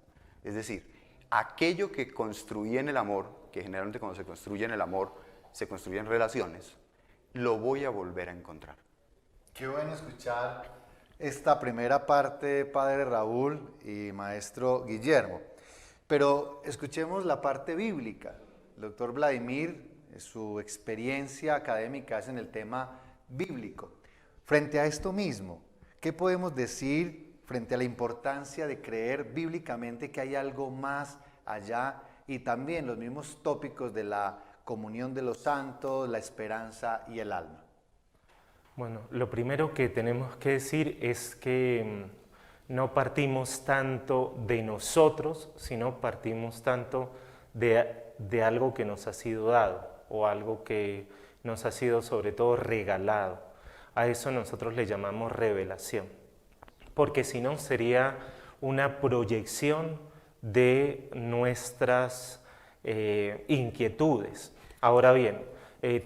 A: Es decir, aquello que construí en el amor, que generalmente cuando se construye en el amor, se construyen relaciones, lo voy a volver a encontrar.
B: Qué bueno escuchar esta primera parte, Padre Raúl y Maestro Guillermo. Pero escuchemos la parte bíblica. El doctor Vladimir, su experiencia académica es en el tema bíblico. Frente a esto mismo, ¿qué podemos decir frente a la importancia de creer bíblicamente que hay algo más allá? Y también los mismos tópicos de la comunión de los santos, la esperanza y el alma.
K: Bueno, lo primero que tenemos que decir es que no partimos tanto de nosotros, sino partimos tanto de algo que nos ha sido dado o algo que nos ha sido sobre todo regalado. A eso nosotros le llamamos revelación. porque si no sería una proyección de nuestras inquietudes. Ahora bien,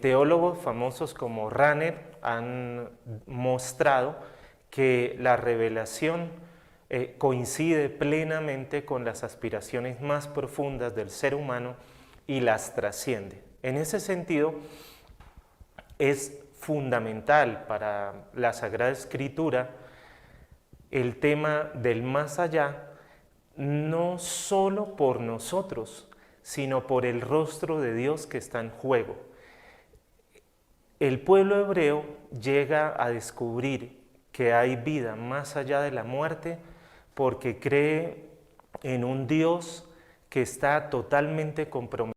K: teólogos famosos como Rahner han mostrado que la revelación coincide plenamente con las aspiraciones más profundas del ser humano y las trasciende. En ese sentido, es fundamental para la Sagrada Escritura el tema del más allá, no solo por nosotros, sino por el rostro de Dios que está en juego. El pueblo hebreo llega a descubrir que hay vida más allá de la muerte porque cree en un Dios que está totalmente comprometido